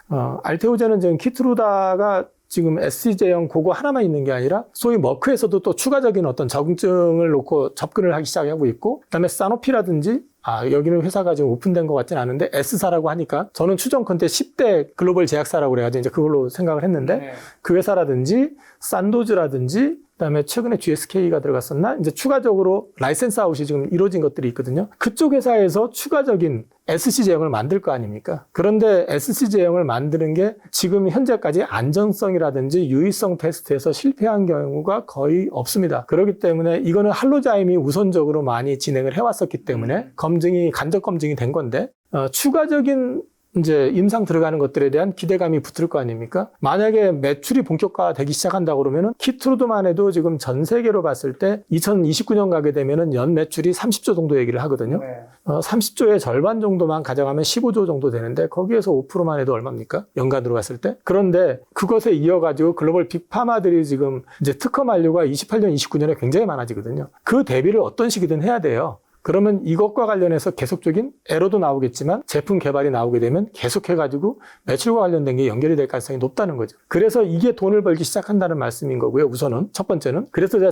알테오젠은 지금 키트루다가 지금 SC제형 그거 하나만 있는 게 아니라 소위 머크에서도 또 추가적인 어떤 적응증을 놓고 접근을 하기 시작하고 있고 그다음에 사노피라든지 여기는 회사가 지금 오픈된 것 같진 않은데 S사라고 하니까 저는 추정컨대 10대 글로벌 제약사라고 그래가지고 이제 그걸로 생각을 했는데 네. 그 회사라든지 산도즈라든지 그다음에 최근에 GSK가 들어갔었나? 이제 추가적으로 라이센스 아웃이 지금 이루어진 것들이 있거든요. 그쪽 회사에서 추가적인 SC 제형을 만들 거 아닙니까? 그런데 SC 제형을 만드는 게 지금 현재까지 안전성이라든지 유의성 테스트에서 실패한 경우가 거의 없습니다. 그렇기 때문에 이거는 할로자임이 우선적으로 많이 진행을 해왔었기 때문에 간접 검증이 된 건데 추가적인 이제 임상 들어가는 것들에 대한 기대감이 붙을 거 아닙니까? 만약에 매출이 본격화되기 시작한다고 그러면은 키트루드만 해도 지금 전 세계로 봤을 때 2029년 가게 되면은 연 매출이 30조 정도 얘기를 하거든요. 네. 30조의 절반 정도만 가져가면 15조 정도 되는데 거기에서 5%만 해도 얼마입니까? 연간으로 갔을 때. 그런데 그것에 이어가지고 글로벌 빅파마들이 지금 이제 특허 만료가 28년, 29년에 굉장히 많아지거든요. 그 대비를 어떤 식이든 해야 돼요. 그러면 이것과 관련해서 계속적인 에러도 나오겠지만 제품 개발이 나오게 되면 계속해가지고 매출과 관련된 게 연결이 될 가능성이 높다는 거죠. 그래서 이게 돈을 벌기 시작한다는 말씀인 거고요. 우선은 첫 번째는. 그래서 제가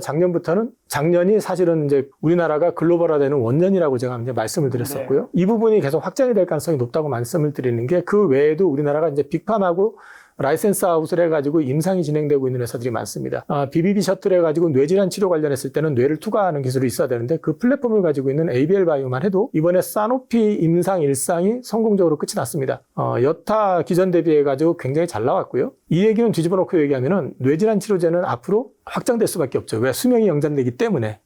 작년이 사실은 이제 우리나라가 글로벌화되는 원년이라고 제가 이제 말씀을 드렸었고요. 네. 이 부분이 계속 확장이 될 가능성이 높다고 말씀을 드리는 게 그 외에도 우리나라가 이제 빅팜하고 라이센스 아웃을 해가지고 임상이 진행되고 있는 회사들이 많습니다. BBB 셔틀 해가지고 뇌질환 치료 관련했을 때는 뇌를 투과하는 기술이 있어야 되는데 그 플랫폼을 가지고 있는 ABL 바이오만 해도 이번에 사노피 임상 1상이 성공적으로 끝이 났습니다. 여타 기전 대비해가지고 굉장히 잘 나왔고요. 이 얘기는 뒤집어 놓고 얘기하면은 뇌질환 치료제는 앞으로 확장될 수밖에 없죠. 왜? 수명이 연장되기 때문에.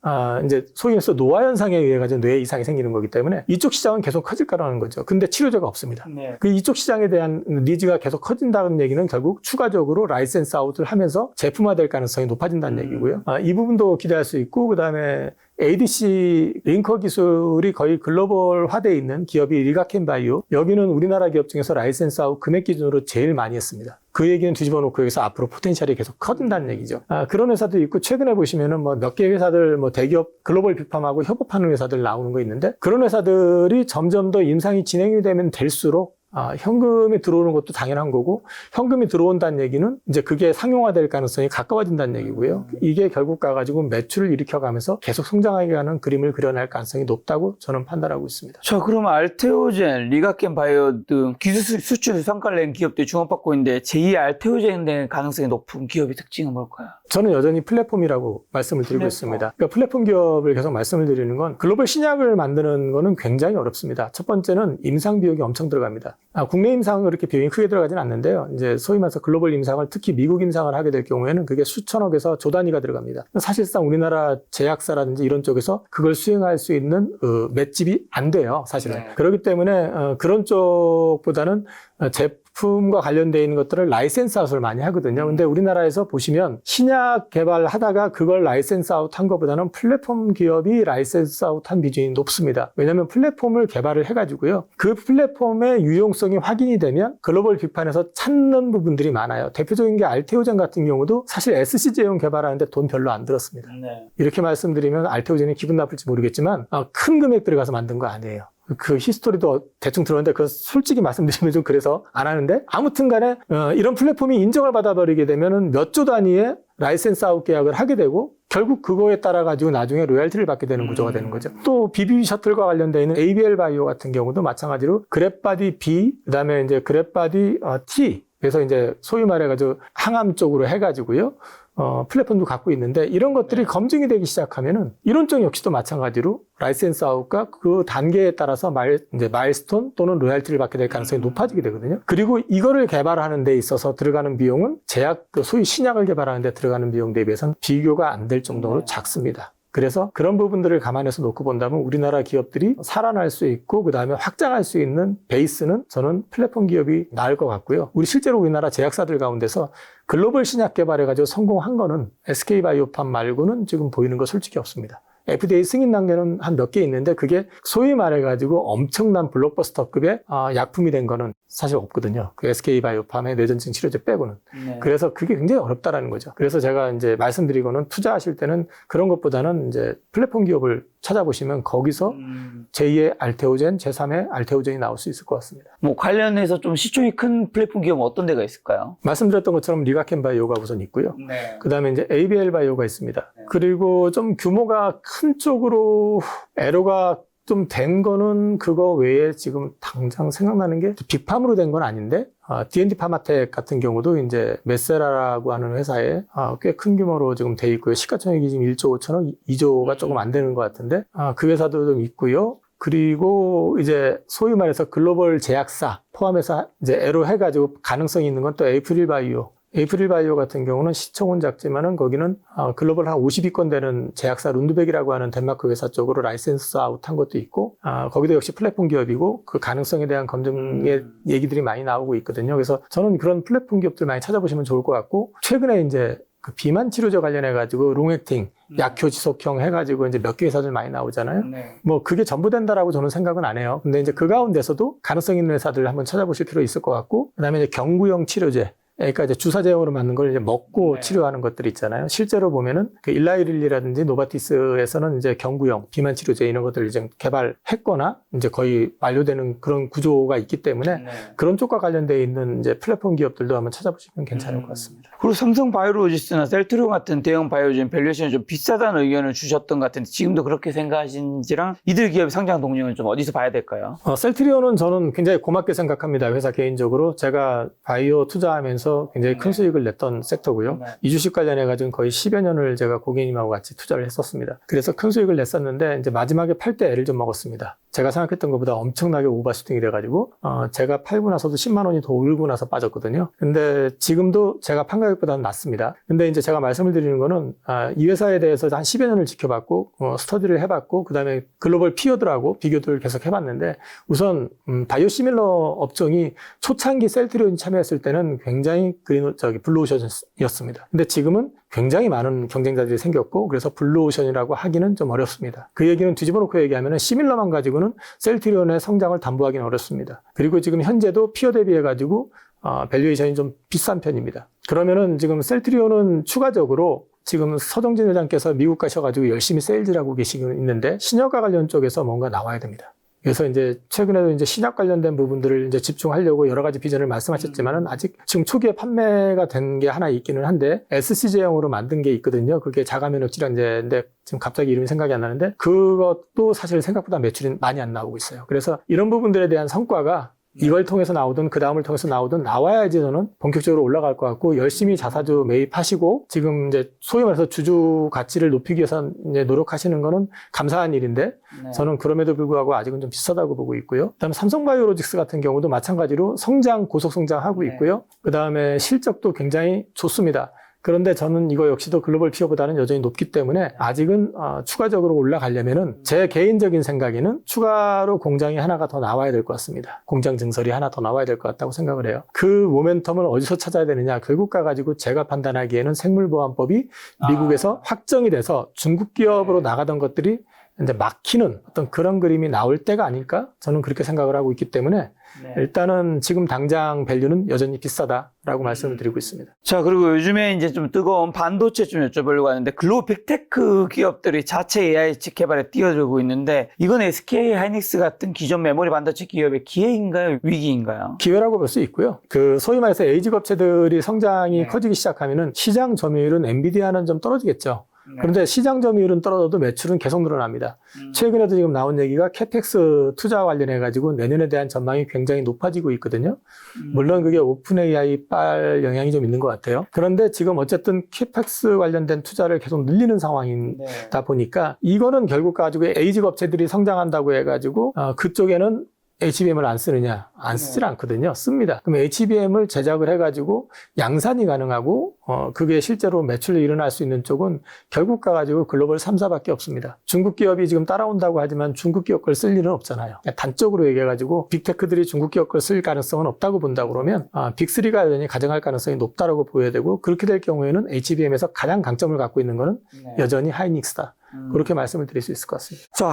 이제 소위 말해서 노화 현상에 의해 가지고 뇌 이상이 생기는 거기 때문에 이쪽 시장은 계속 커질 거라는 거죠. 근데 치료제가 없습니다. 네. 그 이쪽 시장에 대한 니즈가 계속 커진다는 얘기는 결국 추가적으로 라이센스 아웃을 하면서 제품화될 가능성이 높아진다는 얘기고요. 이 부분도 기대할 수 있고 그다음에 ADC 링커 기술이 거의 글로벌화되어 있는 기업이 리가켄 바이오. 여기는 우리나라 기업 중에서 라이센스 아웃 금액 기준으로 제일 많이 했습니다. 그 얘기는 뒤집어 놓고 여기서 앞으로 포텐셜이 계속 커진다는 얘기죠. 그런 회사도 있고 최근에 보시면은 뭐 몇 개 회사들 뭐 대기업 글로벌 빅팜하고 협업하는 회사들 나오는 거 있는데 그런 회사들이 점점 더 임상이 진행이 되면 될수록 현금이 들어오는 것도 당연한 거고 현금이 들어온다는 얘기는 이제 그게 상용화될 가능성이 가까워진다는 얘기고요. 이게 결국 가가지고 매출을 일으켜가면서 계속 성장하게 가는 그림을 그려낼 가능성이 높다고 저는 판단하고 있습니다. 자, 그러면 알테오젠, 리가켄 바이오 등 기술 수출 성과를 낸 기업들이 주목받고 있는데 제2의 알테오젠 된 가능성이 높은 기업의 특징은 뭘까요? 저는 여전히 플랫폼이라고 말씀을 드리고 있습니다. 그러니까 플랫폼 기업을 계속 말씀을 드리는 건 글로벌 신약을 만드는 거는 굉장히 어렵습니다. 첫 번째는 임상 비용이 엄청 들어갑니다. 국내 임상은 그렇게 비용이 크게 들어가진 않는데요. 이제 소위 말해서 글로벌 임상을 특히 미국 임상을 하게 될 경우에는 그게 수천억에서 조 단위가 들어갑니다. 사실상 우리나라 제약사라든지 이런 쪽에서 그걸 수행할 수 있는 맷집이 안 돼요. 사실은. 네. 그렇기 때문에 그런 쪽보다는 품과 관련되어 있는 것들을 라이센스 아웃을 많이 하거든요. 근데 우리나라에서 보시면 신약 개발하다가 그걸 라이센스 아웃 한 것보다는 플랫폼 기업이 라이센스 아웃 한 비중이 높습니다. 왜냐하면 플랫폼을 개발을 해가지고요. 그 플랫폼의 유용성이 확인이 되면 글로벌 빅판에서 찾는 부분들이 많아요. 대표적인 게 알테오젠 같은 경우도 사실 SC제형 개발하는데 돈 별로 안 들었습니다. 네. 이렇게 말씀드리면 알테오젠이 기분 나쁠지 모르겠지만 큰 금액 들어가서 만든 거 아니에요. 그 히스토리도 대충 들었는데 그 솔직히 말씀드리면 좀 그래서 안 하는데 아무튼 간에 이런 플랫폼이 인정을 받아버리게 되면은 몇 조 단위의 라이센스 아웃 계약을 하게 되고 결국 그거에 따라 가지고 나중에 로열티를 받게 되는 구조가 되는 거죠. 또 BB 셔틀과 관련되어 있는 ABL 바이오 같은 경우도 마찬가지로 그랩바디 B 그다음에 이제 그랩바디 T 그래서 이제 소위 말해가지고 항암 쪽으로 해가지고요. 플랫폼도 갖고 있는데 이런 것들이 검증이 되기 시작하면은 이론 쪽 역시도 마찬가지로 라이센스 아웃과 그 단계에 따라서 이제 마일스톤 또는 로열티를 받게 될 가능성이 높아지게 되거든요. 그리고 이거를 개발하는 데 있어서 들어가는 비용은 제약, 소위 신약을 개발하는 데 들어가는 비용 대비해서는 비교가 안 될 정도로 작습니다. 그래서 그런 부분들을 감안해서 놓고 본다면 우리나라 기업들이 살아날 수 있고 그다음에 확장할 수 있는 베이스는 저는 플랫폼 기업이 나을 것 같고요. 실제로 우리나라 제약사들 가운데서 글로벌 신약 개발해가지고 성공한 거는 SK바이오팜 말고는 지금 보이는 거 솔직히 없습니다. FDA 승인 단계는 한 몇 개 있는데 그게 소위 말해가지고 엄청난 블록버스터급의 약품이 된 거는 사실 없거든요. 그 SK바이오팜의 뇌전증 치료제 빼고는. 네. 그래서 그게 굉장히 어렵다라는 거죠. 그래서 제가 이제 말씀드리고는 투자하실 때는 그런 것보다는 이제 플랫폼 기업을 찾아보시면 거기서 제2의 알테오젠, 제3의 알테오젠이 나올 수 있을 것 같습니다. 뭐 관련해서 좀 시총이 큰 플랫폼 기업은 어떤 데가 있을까요? 말씀드렸던 것처럼 리가켄 바이오가 우선 있고요. 네. 그 다음에 이제 ABL 바이오가 있습니다. 그리고 좀 규모가 큰 쪽으로 에러가 좀 된 거는 그거 외에 지금 당장 생각나는 게 빅팜으로 된 건 아닌데 D&D 파마텍 같은 경우도 이제 메세라라고 하는 회사에 꽤 큰 규모로 지금 돼 있고요. 시가총액이 지금 1조 5천억, 2조가 조금 안 되는 것 같은데 그 회사도 좀 있고요. 그리고 이제 소위 말해서 글로벌 제약사 포함해서 이제 에로 해가지고 가능성이 있는 건 또 에이프릴 바이오. 에이프릴 바이오 같은 경우는 시총은 작지만은 거기는 글로벌 한 50위권 되는 제약사 룬드백이라고 하는 덴마크 회사 쪽으로 라이센스 아웃한 것도 있고 거기도 역시 플랫폼 기업이고 그 가능성에 대한 검증의 얘기들이 많이 나오고 있거든요. 그래서 저는 그런 플랫폼 기업들 많이 찾아보시면 좋을 것 같고 최근에 이제 그 비만 치료제 관련해가지고 롱액팅, 약효 지속형 해가지고 이제 몇 개 회사들 많이 나오잖아요. 네. 뭐 그게 전부 된다라고 저는 생각은 안 해요. 근데 이제 그 가운데서도 가능성 있는 회사들 한번 찾아보실 필요 있을 것 같고 그다음에 이제 경구용 치료제. 그러니까 이제 주사 제형으로 맞는 걸 이제 먹고 치료하는 것들이 있잖아요. 실제로 보면은 그 일라이릴리라든지 노바티스에서는 이제 경구용 비만 치료제 이런 것들을 이제 개발했거나 이제 거의 완료되는 그런 구조가 있기 때문에 그런 쪽과 관련되어 있는 이제 플랫폼 기업들도 한번 찾아보시면 괜찮을 것 같습니다. 그리고 삼성 바이오로지스나 셀트리온 같은 대형 바이오진 밸류에이션이 좀 비싸다는 의견을 주셨던 것 같은데 지금도 그렇게 생각하신지랑 이들 기업의 상장 동력은 좀 어디서 봐야 될까요? 셀트리온은 저는 굉장히 고맙게 생각합니다. 회사 개인적으로. 제가 바이오 투자하면서 굉장히 큰 수익을 냈던 섹터고요. 이 주식 관련해가지고 거의 10여 년을 제가 고객님하고 같이 투자를 했었습니다. 그래서 큰 수익을 냈었는데 이제 마지막에 팔 때 애를 좀 먹었습니다. 제가 생각했던 것보다 엄청나게 오버슈팅이 돼가지고 제가 팔고 나서도 10만 원이 더 오르고 나서 빠졌거든요. 근데 지금도 제가 판 가격보다는 낮습니다. 근데 이제 제가 말씀을 드리는 거는 이 회사에 대해서 한 10여 년을 지켜봤고 스터디를 해봤고 그다음에 글로벌 피어들하고 비교들을 계속 해봤는데 우선 바이오시밀러 업종이 초창기 셀트리온이 참여했을 때는 굉장히 블루오션이었습니다. 근데 지금은 굉장히 많은 경쟁자들이 생겼고 그래서 블루오션이라고 하기는 좀 어렵습니다. 그 얘기는 뒤집어 놓고 얘기하면 시밀러만 가지고는 셀트리온의 성장을 담보하기는 어렵습니다. 그리고 지금 현재도 피어 대비해가지고 밸류에이션이 좀 비싼 편입니다. 그러면은 지금 셀트리온은 추가적으로 지금 서정진 회장께서 미국 가셔가지고 열심히 세일즈를 하고 계시고 있는데 신약과 관련 쪽에서 뭔가 나와야 됩니다. 그래서 이제 최근에도 이제 신약 관련된 부분들을 이제 집중하려고 여러 가지 비전을 말씀하셨지만은 아직 지금 초기에 판매가 된 게 하나 있기는 한데 SC제형으로 만든 게 있거든요. 그게 자가면역 질환제인데 지금 갑자기 이름이 생각이 안 나는데 그것도 사실 생각보다 매출이 많이 안 나오고 있어요. 그래서 이런 부분들에 대한 성과가 이걸 통해서 나오든 그 다음을 통해서 나오든 나와야지 저는 본격적으로 올라갈 것 같고 열심히 자사주 매입하시고 지금 이제 소위 말해서 주주 가치를 높이기 위해서 이제 노력하시는 거는 감사한 일인데 저는 그럼에도 불구하고 아직은 좀 비싸다고 보고 있고요. 그다음에 삼성바이오로직스 같은 경우도 마찬가지로 고속 성장하고 있고요. 그다음에 실적도 굉장히 좋습니다. 그런데 저는 이거 역시도 글로벌 피어보다는 여전히 높기 때문에 아직은 추가적으로 올라가려면은 제 개인적인 생각에는 추가로 공장이 하나가 더 나와야 될 것 같습니다. 공장 증설이 하나 더 나와야 될 것 같다고 생각을 해요. 그 모멘텀을 어디서 찾아야 되느냐? 결국 가가지고 제가 판단하기에는 생물보안법이 미국에서 확정이 돼서 중국 기업으로 나가던 것들이 이제 막히는 어떤 그런 그림이 나올 때가 아닐까? 저는 그렇게 생각을 하고 있기 때문에 일단은 지금 당장 밸류는 여전히 비싸다라고 말씀을 드리고 있습니다. 자, 그리고 요즘에 이제 좀 뜨거운 반도체 좀 여쭤보려고 하는데 글로벌 빅테크 기업들이 자체 AI 칩 개발에 뛰어들고 있는데 이건 SK 하이닉스 같은 기존 메모리 반도체 기업의 기회인가요? 위기인가요? 기회라고 볼 수 있고요. 그 소위 말해서 에이지 업체들이 성장이 커지기 시작하면은 시장 점유율은 엔비디아는 좀 떨어지겠죠. 그런데 시장 점유율은 떨어져도 매출은 계속 늘어납니다. 최근에도 지금 나온 얘기가 캐펙스 투자 관련해가지고 내년에 대한 전망이 굉장히 높아지고 있거든요. 물론 그게 오픈 AI 빨 영향이 좀 있는 것 같아요. 그런데 지금 어쨌든 캐펙스 관련된 투자를 계속 늘리는 상황이다 보니까 이거는 결국 가지고 에이지 업체들이 성장한다고 해가지고 그쪽에는 HBM을 안 쓰느냐? 안 쓰질 않거든요. 씁니다. 그럼 HBM을 제작을 해가지고 양산이 가능하고 그게 실제로 매출이 일어날 수 있는 쪽은 결국 가가지고 글로벌 3사밖에 없습니다. 중국 기업이 지금 따라온다고 하지만 중국 기업 걸 쓸 일은 없잖아요. 단적으로 얘기해가지고 빅테크들이 중국 기업 걸 쓸 가능성은 없다고 본다 그러면 빅3가 여전히 가져갈 가능성이 높다라고 보여야 되고 그렇게 될 경우에는 HBM에서 가장 강점을 갖고 있는 거는 여전히 하이닉스다. 그렇게 말씀을 드릴 수 있을 것 같습니다. 자,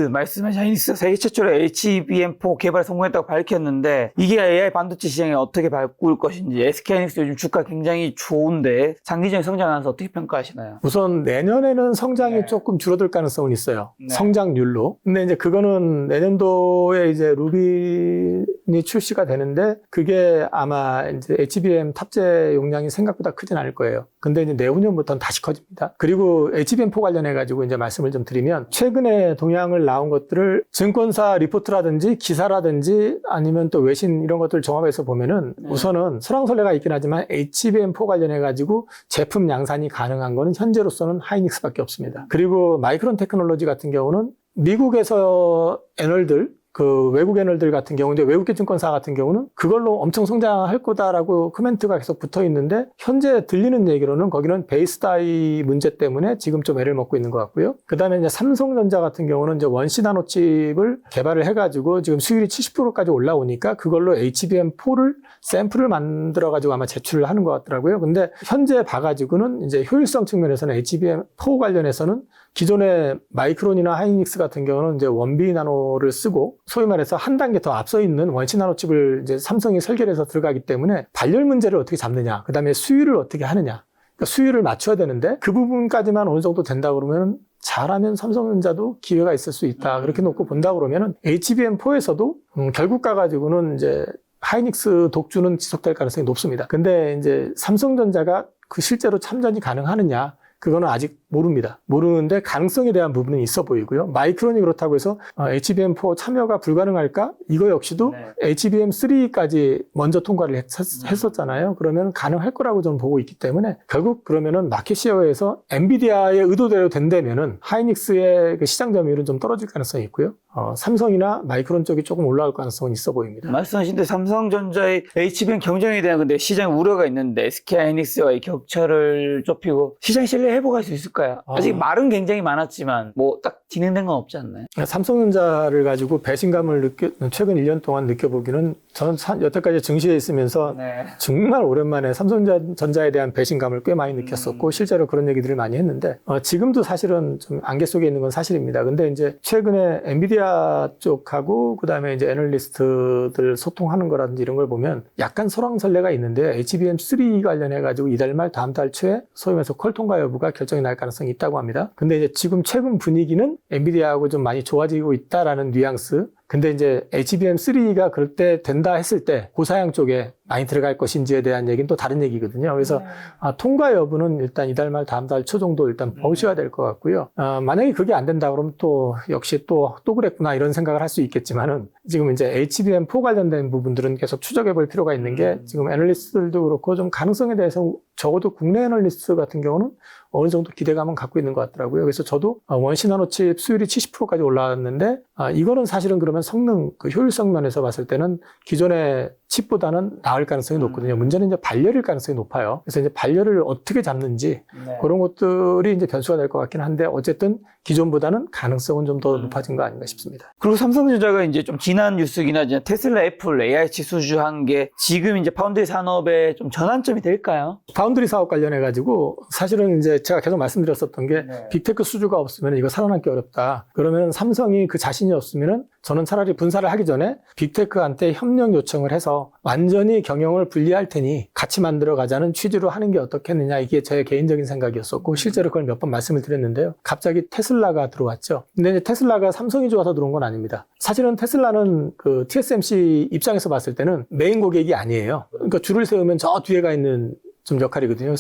말씀하신 하이닉스 세계 최초로 HBM4 개발에 성공했다고 밝혔는데 이게 AI 반도체 시장에 어떻게 바꿀 것인지 SK 하이닉스 요즘 주가 굉장히 좋은데 장기적인 성장하면서 어떻게 평가하시나요? 우선 내년에는 성장이 조금 줄어들 가능성은 있어요. 성장률로. 근데 이제 그거는 내년도에 이제 루빈이 출시가 되는데 그게 아마 이제 HBM 탑재 용량이 생각보다 크진 않을 거예요. 근데 이제 내후년부터는 다시 커집니다. 그리고 HBM4 관련해가지고 이제 말씀을 좀 드리면 최근에 동향을 나온 것들을 증권사 리포트라든지 기사라든지 아니면 또 외신 이런 것들 종합해서 보면은 우선은 설왕설래가 있긴 하지만 HBM4 관련해가지고 제품 양산이 가능한 거는 현재로서는 하이닉스밖에 없습니다. 그리고 마이크론 테크놀로지 같은 경우는 미국에서 애널들 그 외국 애널들 같은 경우, 이제 외국계 증권사 같은 경우는 그걸로 엄청 성장할 거다라고 코멘트가 계속 붙어 있는데, 현재 들리는 얘기로는 거기는 베이스 다이 문제 때문에 지금 좀 애를 먹고 있는 것 같고요. 그 다음에 이제 삼성전자 같은 경우는 이제 원시 나노칩을 개발을 해가지고 지금 수율이 70%까지 올라오니까 그걸로 HBM4를 샘플을 만들어가지고 아마 제출을 하는 것 같더라고요. 근데 현재 봐가지고는 이제 효율성 측면에서는 HBM4 관련해서는 기존의 마이크론이나 하이닉스 같은 경우는 이제 원비 나노를 쓰고 소위 말해서 한 단계 더 앞서 있는 원시 나노칩을 이제 삼성이 설계를 해서 들어가기 때문에 발열 문제를 어떻게 잡느냐, 그 다음에 수율을 어떻게 하느냐, 그러니까 수율을 맞춰야 되는데 그 부분까지만 어느 정도 된다 그러면 잘하면 삼성전자도 기회가 있을 수 있다. 그렇게 놓고 본다 그러면은 HBM4에서도 결국 가가지고는 이제 하이닉스 독주는 지속될 가능성이 높습니다. 근데 이제 삼성전자가 그 실제로 참전이 가능하느냐, 그거는 아직 모릅니다. 모르는데 가능성에 대한 부분은 있어 보이고요. 마이크론이 그렇다고 해서 HBM4 참여가 불가능할까? 이거 역시도 HBM3까지 먼저 통과를 했었잖아요. 그러면 가능할 거라고 저는 보고 있기 때문에 결국 그러면은 마켓시어에서 엔비디아의 의도대로 된다면은 하이닉스의 그 시장 점유율은 좀 떨어질 가능성이 있고요. 삼성이나 마이크론 쪽이 조금 올라올 가능성은 있어 보입니다. 말씀하신 대로 삼성전자의 HBM 경쟁에 대한 근데 시장 우려가 있는데 SK 하이닉스와의 격차를 좁히고 시장 신뢰 회복할 수 있을까요? 아직 말은 굉장히 많았지만 뭐 딱 진행된 건 없지 않나요? 삼성전자를 가지고 배신감을 최근 1년 동안 느껴보기는 저는 여태까지 증시에 있으면서 정말 오랜만에 삼성전자에 대한 배신감을 꽤 많이 느꼈었고 실제로 그런 얘기들을 많이 했는데 지금도 사실은 좀 안개 속에 있는 건 사실입니다. 근데 이제 최근에 엔비디아 쪽하고 그다음에 이제 애널리스트들 소통하는 거라든지 이런 걸 보면 약간 설왕설래가 있는데 HBM3 관련해 가지고 이달 말 다음 달 초에 소위 말해서 퀄 통과 여부가 결정이 날 가능성이 있다고 합니다. 근데 이제 지금 최근 분위기는 엔비디아하고 좀 많이 좋아지고 있다라는 뉘앙스. 근데 이제 HBM3가 그럴 때 된다 했을 때 고사양 쪽에 많이 들어갈 것인지에 대한 얘기는 또 다른 얘기거든요. 그래서 통과 여부는 일단 이달 말 다음 달 초 정도 일단 보셔야 될 것 같고요. 만약에 그게 안 된다 그러면 또 역시 또 그랬구나 이런 생각을 할 수 있겠지만은 지금 이제 HBM4 관련된 부분들은 계속 추적해 볼 필요가 있는 게 지금 애널리스트들도 그렇고 좀 가능성에 대해서 적어도 국내 애널리스트 같은 경우는 어느 정도 기대감은 갖고 있는 것 같더라고요. 그래서 저도 원시 나노칩 수율이 70%까지 올라왔는데 이거는 사실은 그러면 성능, 그 효율성 면에서 봤을 때는 기존의 칩보다는 나을 가능성이 높거든요. 문제는 이제 발열일 가능성이 높아요. 그래서 이제 발열을 어떻게 잡는지 그런 것들이 이제 변수가 될 것 같긴 한데 어쨌든 기존보다는 가능성은 좀 더 높아진 거 아닌가 싶습니다. 그리고 삼성전자가 이제 좀 지난 뉴스긴 하지만 테슬라, 애플, AI치 수주한 게 지금 이제 파운드리 산업의 좀 전환점이 될까요? 파운드리 사업 관련해가지고 사실은 이제 제가 계속 말씀드렸었던 게 빅테크 수주가 없으면 이거 살아남기 어렵다. 그러면 삼성이 그 자신이 없으면은 저는 차라리 분사를 하기 전에 빅테크한테 협력 요청을 해서 완전히 경영을 분리할 테니 같이 만들어 가자는 취지로 하는 게 어떻겠느냐. 이게 제 개인적인 생각이었었고 실제로 그걸 몇 번 말씀을 드렸는데요. 갑자기 테슬라가 들어왔죠. 근데 이제 테슬라가 삼성이 좋아서 들어온 건 아닙니다. 사실은 테슬라는 그 TSMC 입장에서 봤을 때는 메인 고객이 아니에요. 그러니까 줄을 세우면 저 뒤에가 있는 좀 역할이거든요.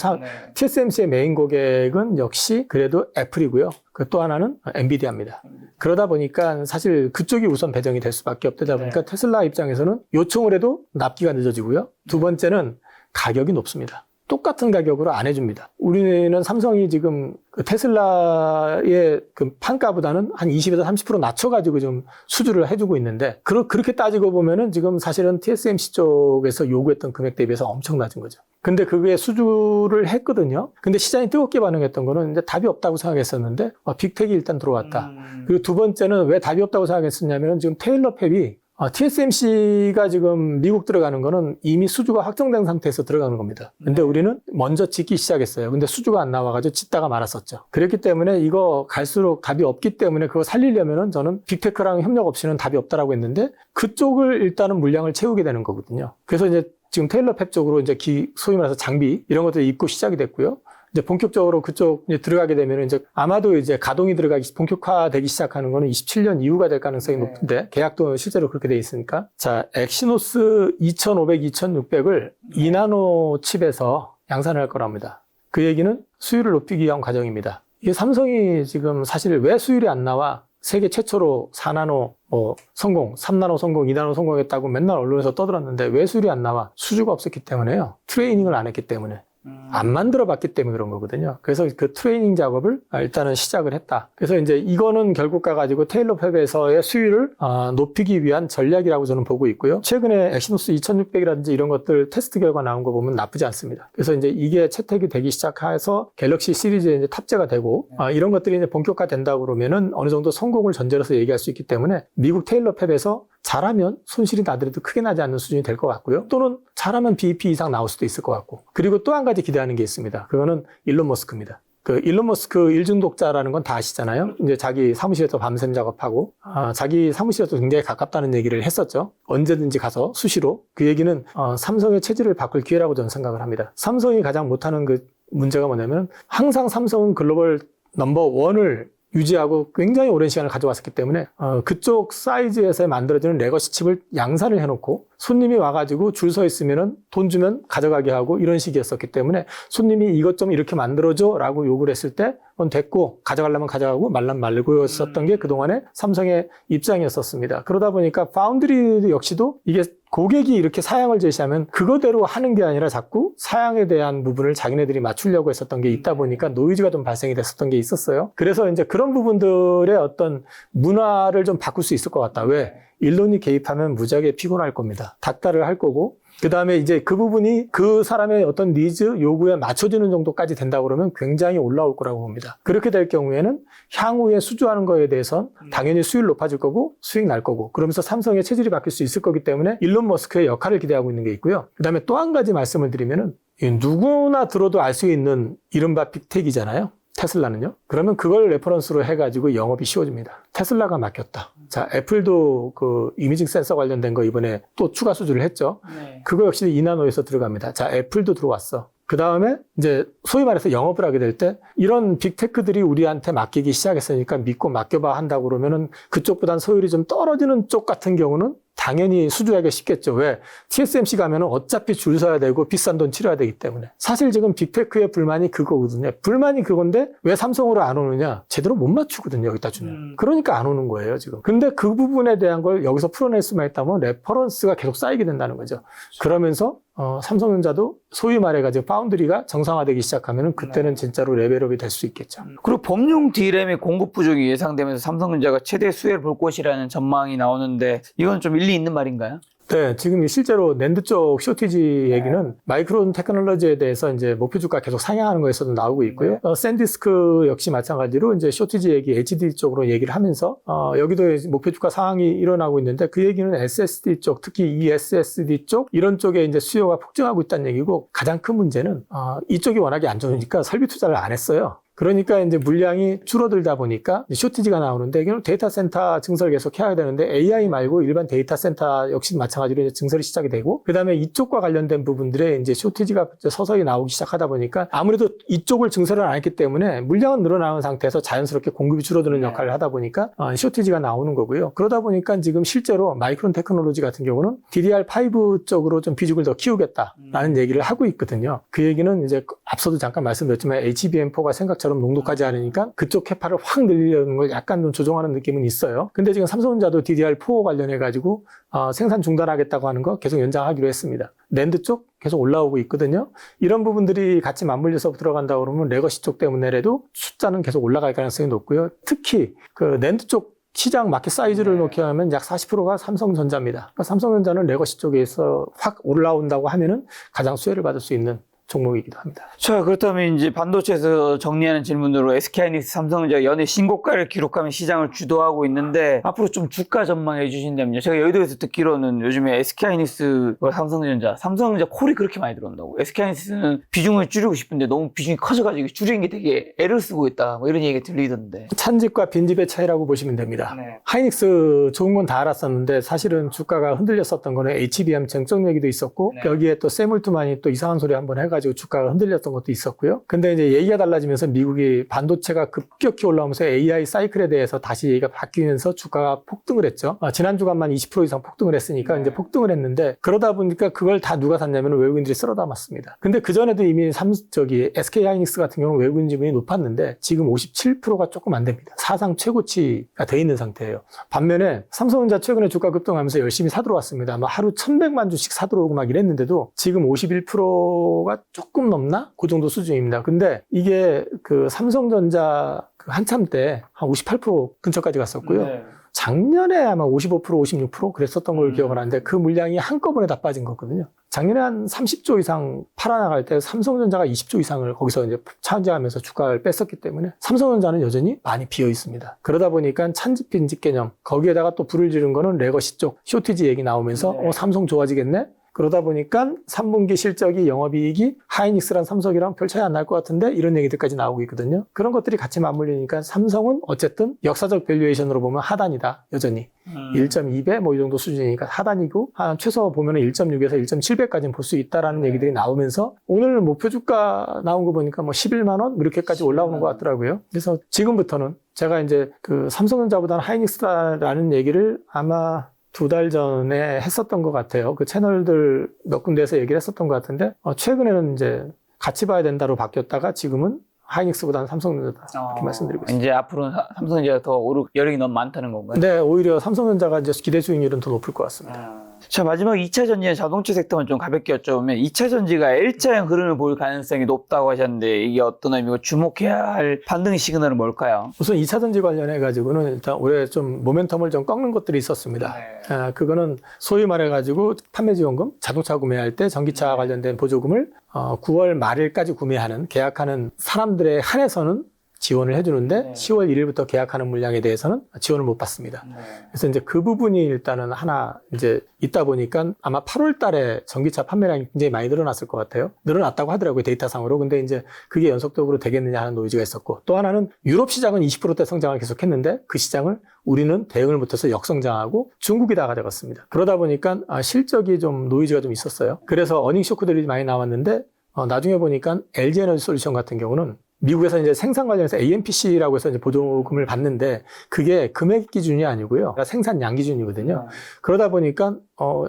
TSMC의 메인 고객은 역시 그래도 애플이고요. 그 또 하나는 엔비디아입니다. 그러다 보니까 사실 그쪽이 우선 배정이 될 수밖에 없다 보니까 테슬라 입장에서는 요청을 해도 납기가 늦어지고요. 두 번째는 가격이 높습니다. 똑같은 가격으로 안 해줍니다. 우리는 삼성이 지금 그 테슬라의 그 판가보다는 한 20에서 30% 낮춰가지고 좀 수주를 해주고 있는데 그렇게 따지고 보면은 지금 사실은 TSMC 쪽에서 요구했던 금액 대비해서 엄청 낮은 거죠. 근데 그게 수주를 했거든요. 근데 시장이 뜨겁게 반응했던 거는 이제 답이 없다고 생각했었는데 빅텍이 일단 들어왔다. 그리고 두 번째는 왜 답이 없다고 생각했었냐면은 지금 테일러 팹이 TSMC가 지금 미국 들어가는 거는 이미 수주가 확정된 상태에서 들어가는 겁니다. 근데 우리는 먼저 짓기 시작했어요. 근데 수주가 안 나와가지고 짓다가 말았었죠. 그렇기 때문에 이거 갈수록 답이 없기 때문에 그거 살리려면은 저는 빅테크랑 협력 없이는 답이 없다라고 했는데 그쪽을 일단은 물량을 채우게 되는 거거든요. 그래서 이제 지금 테일러 팹 쪽으로 이제 소위 말해서 장비 이런 것들이 입고 시작이 됐고요. 이제 본격적으로 그쪽 이제 들어가게 되면 이제 아마도 이제 가동이 본격화되기 시작하는 거는 27년 이후가 될 가능성이 높은데 계약도 실제로 그렇게 돼 있으니까. 자, 엑시노스 2500, 2600을 2나노 칩에서 양산을 할 거랍니다. 그 얘기는 수율을 높이기 위한 과정입니다. 이게 삼성이 지금 사실 왜 수율이 안 나와? 세계 최초로 4나노 성공, 3나노 성공, 2나노 성공했다고 맨날 언론에서 떠들었는데 왜 수율이 안 나와? 수주가 없었기 때문에요. 트레이닝을 안 했기 때문에. 안 만들어 봤기 때문에 그런 거거든요. 그래서 그 트레이닝 작업을 일단은 시작을 했다. 그래서 이제 이거는 결국 가가지고 테일러 팹에서의 수율을 높이기 위한 전략이라고 저는 보고 있고요. 최근에 엑시노스 2600이라든지 이런 것들 테스트 결과 나온 거 보면 나쁘지 않습니다. 그래서 이제 이게 채택이 되기 시작해서 갤럭시 시리즈에 이제 탑재가 되고 이런 것들이 이제 본격화 된다고 그러면은 어느 정도 성공을 전제로서 얘기할 수 있기 때문에 미국 테일러 팹에서 잘하면 손실이 나더라도 크게 나지 않는 수준이 될 것 같고요. 또는 잘하면 BEP 이상 나올 수도 있을 것 같고. 그리고 또 한 가지 기대하는 게 있습니다. 그거는 일론 머스크입니다. 그 일론 머스크 일중독자라는 건 다 아시잖아요. 이제 자기 사무실에서 밤샘 작업하고 자기 사무실에서 굉장히 가깝다는 얘기를 했었죠. 언제든지 가서 수시로. 그 얘기는 삼성의 체질을 바꿀 기회라고 저는 생각을 합니다. 삼성이 가장 못하는 그 문제가 뭐냐면 항상 삼성은 글로벌 넘버 원을 유지하고 굉장히 오랜 시간을 가져왔었기 때문에 그쪽 사이즈에서 만들어지는 레거시 칩을 양산을 해놓고 손님이 와가지고 줄 서 있으면은 돈 주면 가져가게 하고 이런 식이었었기 때문에 손님이 이것 좀 이렇게 만들어줘 라고 요구를 했을 때 됐고 가져가려면 가져가고 말라면 말고였었던 게 그동안의 삼성의 입장이었었습니다. 그러다 보니까 파운드리 역시도 이게 고객이 이렇게 사양을 제시하면 그거대로 하는 게 아니라 자꾸 사양에 대한 부분을 자기네들이 맞추려고 했었던 게 있다 보니까 노이즈가 좀 발생이 됐었던 게 있었어요. 그래서 이제 그런 부분들의 어떤 문화를 좀 바꿀 수 있을 것 같다. 왜? 일론이 개입하면 무지하게 피곤할 겁니다. 닥달을 할 거고 그 다음에 이제 그 부분이 그 사람의 어떤 니즈, 요구에 맞춰지는 정도까지 된다고 그러면 굉장히 올라올 거라고 봅니다. 그렇게 될 경우에는 향후에 수주하는 거에 대해선 당연히 수율 높아질 거고 수익 날 거고 그러면서 삼성의 체질이 바뀔 수 있을 거기 때문에 일론 머스크의 역할을 기대하고 있는 게 있고요. 그 다음에 또 한 가지 말씀을 드리면은 누구나 들어도 알 수 있는 이른바 빅텍이잖아요. 테슬라는요. 그러면 그걸 레퍼런스로 해가지고 영업이 쉬워집니다. 테슬라가 맡겼다. 자, 애플도 그 이미징 센서 관련된 거 이번에 또 추가 수주를 했죠. 그거 역시 2나노에서 들어갑니다. 자, 애플도 들어왔어. 그 다음에 이제 소위 말해서 영업을 하게 될 때 이런 빅테크들이 우리한테 맡기기 시작했으니까 믿고 맡겨봐 한다고 그러면은 그쪽보단 소율이 좀 떨어지는 쪽 같은 경우는 당연히 수주하기 쉽겠죠. 왜? TSMC 가면은 어차피 줄 서야 되고 비싼 돈 치러야 되기 때문에. 사실 지금 빅테크의 불만이 그거거든요. 불만이 그건데 왜 삼성으로 안 오느냐? 제대로 못 맞추거든요. 여기다 주면. 그러니까 안 오는 거예요, 지금. 근데 그 부분에 대한 걸 여기서 풀어낼 수만 있다면 레퍼런스가 계속 쌓이게 된다는 거죠. 그러면서 삼성전자도 소위 말해가지고 파운드리가 정상화되기 시작하면은 그때는 진짜로 레벨업이 될 수 있겠죠. 그리고 범용 D램의 공급 부족이 예상되면서 삼성전자가 최대 수혜를 볼 것이라는 전망이 나오는데 이건 좀 일리 있는 말인가요? 네, 지금 실제로 낸드 쪽 쇼티지 얘기는 마이크론 테크놀로지에 대해서 이제 목표 주가 계속 상향하는 거에서도 나오고 있고요. 샌디스크 역시 마찬가지로 이제 쇼티지 얘기, HDD 쪽으로 얘기를 하면서 여기도 목표 주가 상황이 일어나고 있는데 그 얘기는 SSD 쪽, 특히 이 SSD 쪽 이런 쪽에 이제 수요가 폭증하고 있다는 얘기고 가장 큰 문제는 이쪽이 워낙에 안 좋으니까 설비 투자를 안 했어요. 그러니까 이제 물량이 줄어들다 보니까 쇼티지가 나오는데 이건 데이터 센터 증설을 계속 해야 되는데 AI 말고 일반 데이터 센터 역시 마찬가지로 이제 증설이 시작이 되고 그다음에 이쪽과 관련된 부분들에 이제 쇼티지가 서서히 나오기 시작하다 보니까 아무래도 이쪽을 증설을 안 했기 때문에 물량은 늘어나는 상태에서 자연스럽게 공급이 줄어드는 역할을 하다 보니까 쇼티지가 나오는 거고요. 그러다 보니까 지금 실제로 마이크론 테크놀로지 같은 경우는 DDR5 쪽으로 좀 비중을 더 키우겠다라는 얘기를 하고 있거든요. 그 얘기는 이제 앞서도 잠깐 말씀드렸지만 HBM4가 생각처럼 녹록하지 않으니까 그쪽 캐파를 확 늘리려는 걸 약간 좀 조정하는 느낌은 있어요. 근데 지금 삼성전자도 DDR4 관련해가지고 생산 중단하겠다고 하는 거 계속 연장하기로 했습니다. 낸드 쪽 계속 올라오고 있거든요. 이런 부분들이 같이 맞물려서 들어간다 그러면 레거시 쪽 때문에라도 숫자는 계속 올라갈 가능성이 높고요. 특히 그 낸드 쪽 시장 마켓 사이즈를 놓게 하면 약 40%가 삼성전자입니다. 그러니까 삼성전자는 레거시 쪽에서 확 올라온다고 하면은 가장 수혜를 받을 수 있는 종목이기도 합니다. 자, 그렇다면 이제 반도체에서 정리하는 질문으로 SK하이닉스, 삼성전자 연일 신고가를 기록하며 시장을 주도하고 있는데 앞으로 좀 주가 전망해 주신다면요. 제가 여의도에서 듣기로는 요즘에 SK하이닉스와 삼성전자 콜이 그렇게 많이 들어온다고. SK하이닉스는 비중을 줄이고 싶은데 너무 비중이 커져가지고 줄이는 게 되게 애를 쓰고 있다. 뭐 이런 얘기가 들리던데. 찬집과 빈집의 차이라고 보시면 됩니다. 네. 하이닉스 좋은 건 다 알았었는데 사실은 주가가 흔들렸었던 거는 HBM 쟁점 얘기도 있었고 네. 여기에 또 세물트만이 또 이상한 소리 한번 해가지고 주가가 흔들렸던 것도 있었고요. 근데 이제 얘기가 달라지면서 미국이 반도체가 급격히 올라오면서 AI 사이클에 대해서 다시 얘기가 바뀌면서 주가가 폭등을 했죠. 지난 주간만 20% 이상 폭등을 했으니까 이제 폭등을 했는데 그러다 보니까 그걸 다 누가 샀냐면 외국인들이 쓸어 담았습니다. 근데 그전에도 이미 SK 하이닉스 같은 경우는 외국인 지분이 높았는데 지금 57%가 조금 안 됩니다. 사상 최고치가 돼 있는 상태예요. 반면에 삼성전자 최근에 주가 급등하면서 열심히 사들어왔습니다. 막 하루 1100만 주씩 사들어오고 막 이랬는데도 지금 51%가 조금 넘나? 그 정도 수준입니다. 근데 이게 그 삼성전자 그 한참 때 한 58% 근처까지 갔었고요. 네. 작년에 아마 55%, 56% 그랬었던 걸 기억을 하는데 그 물량이 한꺼번에 다 빠진 거거든요. 작년에 한 30조 이상 팔아나갈 때 삼성전자가 20조 이상을 거기서 이제 차지하면서 주가를 뺐었기 때문에 삼성전자는 여전히 많이 비어 있습니다. 그러다 보니까 찬집 빈집 개념 거기에다가 또 불을 지른 거는 레거시 쪽 쇼티지 얘기 나오면서 삼성 좋아지겠네? 그러다 보니까 3분기 실적이 영업이익이 하이닉스랑 삼성이랑 별 차이 안 날 것 같은데 이런 얘기들까지 나오고 있거든요. 그런 것들이 같이 맞물리니까 삼성은 어쨌든 역사적 밸류에이션으로 보면 하단이다. 여전히 1.2배 뭐 이 정도 수준이니까 하단이고 한 최소 보면 1.6에서 1.7배까지는 볼 수 있다라는 얘기들이 나오면서 오늘 목표 주가 나온 거 보니까 뭐 11만 원 이렇게까지 올라오는 것 같더라고요. 그래서 지금부터는 제가 이제 그 삼성전자보다는 하이닉스라는 얘기를 아마 2달 전에 했었던 것 같아요. 그 채널들 몇 군데에서 얘기를 했었던 것 같은데, 최근에는 이제 같이 봐야 된다로 바뀌었다가 지금은 하이닉스보다는 삼성전자다. 이렇게 말씀드리고 있습니다. 이제 앞으로는 삼성전자가 더 오를 여력이 너무 많다는 건가요? 네, 오히려 삼성전자가 이제 기대 수익률은 더 높을 것 같습니다. 자, 마지막 2차 전지는 자동차 섹터만 좀 가볍게 여쭤보면 2차 전지가 L자형 흐름을 보일 가능성이 높다고 하셨는데 이게 어떤 의미고 주목해야 할 반등 시그널은 뭘까요? 우선 2차 전지 관련해 가지고는 일단 올해 좀 모멘텀을 좀 꺾는 것들이 있었습니다. 그거는 소위 말해 가지고 판매 지원금, 자동차 구매할 때 전기차 관련된 보조금을 9월 말일까지 구매하는 계약하는 사람들에 한해서는 지원을 해주는데 10월 1일부터 계약하는 물량에 대해서는 지원을 못 받습니다. 그래서 이제 그 부분이 일단은 하나 이제 있다 보니까 아마 8월 달에 전기차 판매량이 굉장히 많이 늘어났을 것 같아요. 늘어났다고 하더라고요, 데이터상으로. 근데 이제 그게 연속적으로 되겠느냐 하는 노이즈가 있었고 또 하나는 유럽 시장은 20%대 성장을 계속했는데 그 시장을 우리는 대응을 못해서 역성장하고 중국이 다 가져갔습니다. 그러다 보니까 실적이 좀 노이즈가 좀 있었어요. 그래서 어닝 쇼크들이 많이 나왔는데 나중에 보니까 LG 에너지 솔루션 같은 경우는 미국에서 이제 생산 관련해서 AMPC라고 해서 이제 보조금을 받는데 그게 금액 기준이 아니고요. 생산량 기준이거든요. 그러다 보니까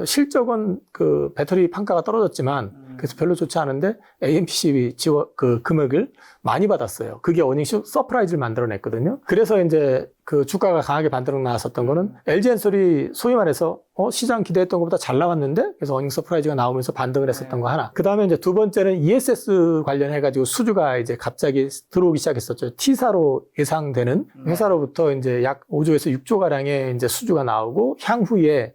실적은 그 배터리 판가가 떨어졌지만 그래서 별로 좋지 않은데 AMPC 지원 그 금액을 많이 받았어요. 그게 어닝 서프라이즈를 만들어냈거든요. 그래서 이제 그 주가가 강하게 반등 나왔었던 거는 LG엔솔이 소위 말해서 시장 기대했던 것보다 잘 나왔는데 그래서 어닝 서프라이즈가 나오면서 반등을 했었던 거 하나. 그 다음에 이제 두 번째는 ESS 관련해가지고 수주가 이제 갑자기 들어오기 시작했었죠. T사로 예상되는 회사로부터 이제 약 5조에서 6조 가량의 이제 수주가 나오고 향후에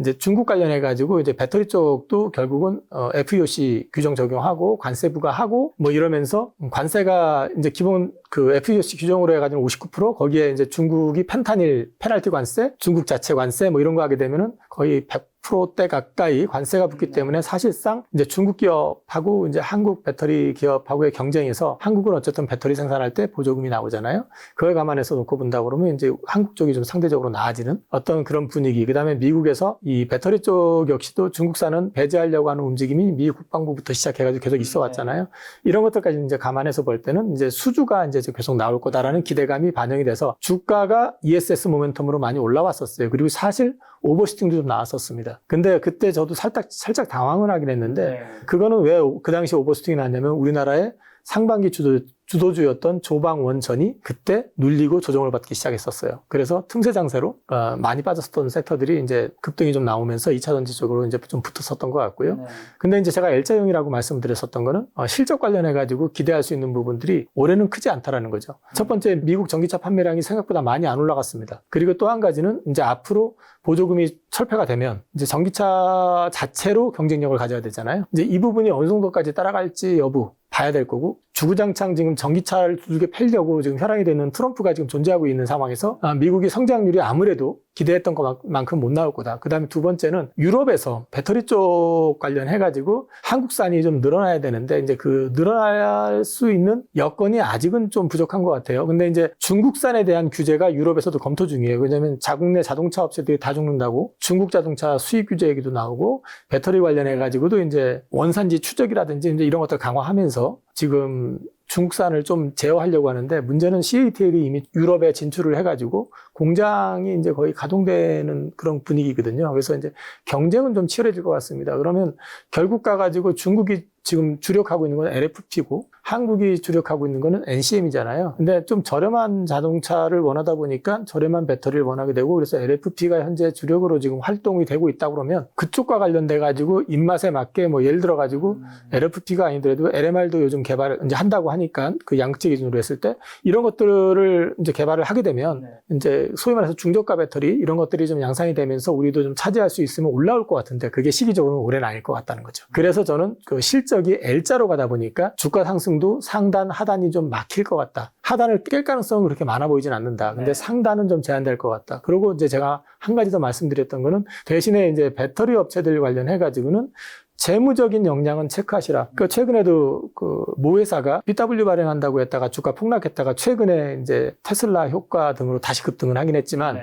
이제 중국 관련해 가지고 이제 배터리 쪽도 결국은 FEOC 규정 적용하고 관세 부과하고 뭐 이러면서 관세가 이제 기본 그 FEOC 규정으로 해가지고 59% 거기에 이제 중국이 펜타닐 페널티 관세, 중국 자체 관세 뭐 이런 거 하게 되면은 거의 100%대 가까이 관세가 붙기 때문에 사실상 이제 중국 기업하고 이제 한국 배터리 기업하고의 경쟁에서 한국은 어쨌든 배터리 생산할 때 보조금이 나오잖아요. 그걸 감안해서 놓고 본다 그러면 이제 한국 쪽이 좀 상대적으로 나아지는 어떤 그런 분위기. 그다음에 미국에서 이 배터리 쪽 역시도 중국산은 배제하려고 하는 움직임이 미국 국방부부터 시작해가지고 계속 있어 왔잖아요. 이런 것들까지 이제 감안해서 볼 때는 이제 수주가 이제 계속 나올 거다라는 기대감이 반영이 돼서 주가가 ESS 모멘텀으로 많이 올라왔었어요. 그리고 사실 오버슈팅도 좀 나왔었습니다. 근데 그때 저도 살짝 당황을 하긴 했는데 그거는 왜 그 당시 오버슈팅이 났냐면 우리나라의 상반기 주도주였던 조방원전이 그때 눌리고 조정을 받기 시작했었어요. 그래서 틈새 장세로 많이 빠졌었던 섹터들이 이제 급등이 좀 나오면서 2차 전지 쪽으로 이제 좀 붙었었던 것 같고요. 근데 이제 제가 L자형이라고 말씀드렸었던 거는 실적 관련해 가지고 기대할 수 있는 부분들이 올해는 크지 않다라는 거죠. 첫 번째 미국 전기차 판매량이 생각보다 많이 안 올라갔습니다. 그리고 또 한 가지는 이제 앞으로 보조금이 철폐가 되면 이제 전기차 자체로 경쟁력을 가져야 되잖아요. 이제 이 부분이 어느 정도까지 따라갈지 여부 봐야 될 거고 주구장창 지금 전기차를 두들겨 패려고 지금 혈안이 되는 트럼프가 지금 존재하고 있는 상황에서 미국의 성장률이 아무래도 기대했던 것만큼 못 나올 거다. 그 다음에 두 번째는 유럽에서 배터리 쪽 관련해가지고 한국산이 좀 늘어나야 되는데 이제 그 늘어날 수 있는 여건이 아직은 좀 부족한 것 같아요. 근데 이제 중국산에 대한 규제가 유럽에서도 검토 중이에요. 왜냐하면 자국 내 자동차 업체들이 다 죽는다고 중국 자동차 수입 규제 얘기도 나오고 배터리 관련해가지고도 이제 원산지 추적이라든지 이제 이런 것들 강화하면서 지금 중국산을 좀 제어하려고 하는데 문제는 CATL이 이미 유럽에 진출을 해가지고 공장이 이제 거의 가동되는 그런 분위기거든요. 그래서 이제 경쟁은 좀 치열해질 것 같습니다. 그러면 결국 가가지고 중국이 지금 주력하고 있는 건 LFP고 한국이 주력하고 있는 거는 NCM이잖아요. 근데 좀 저렴한 자동차를 원하다 보니까 저렴한 배터리를 원하게 되고 그래서 LFP가 현재 주력으로 지금 활동이 되고 있다 그러면 그쪽과 관련돼 가지고 입맛에 맞게 뭐 예를 들어 가지고 LFP가 아니더라도 LMR도 요즘 개발을 이제 한다고 하니까 그 양극재 기준으로 했을 때 이런 것들을 이제 개발을 하게 되면 이제 소위 말해서 중저가 배터리 이런 것들이 좀 양산이 되면서 우리도 좀 차지할 수 있으면 올라올 것 같은데 그게 시기적으로는 올해는 아닐 것 같다는 거죠. 그래서 저는 그 실적이 L자로 가다 보니까 주가 상승도 상단 하단이 좀 막힐 것 같다. 하단을 깰 가능성은 그렇게 많아 보이진 않는다. 근데 상단은 좀 제한될 것 같다. 그리고 이제 제가 한 가지 더 말씀드렸던 거는 대신에 이제 배터리 업체들 관련해 가지고는 재무적인 역량은 체크하시라. 그 최근에도 그 모 회사가 BW 발행한다고 했다가 주가 폭락했다가 최근에 이제 테슬라 효과 등으로 다시 급등을 하긴 했지만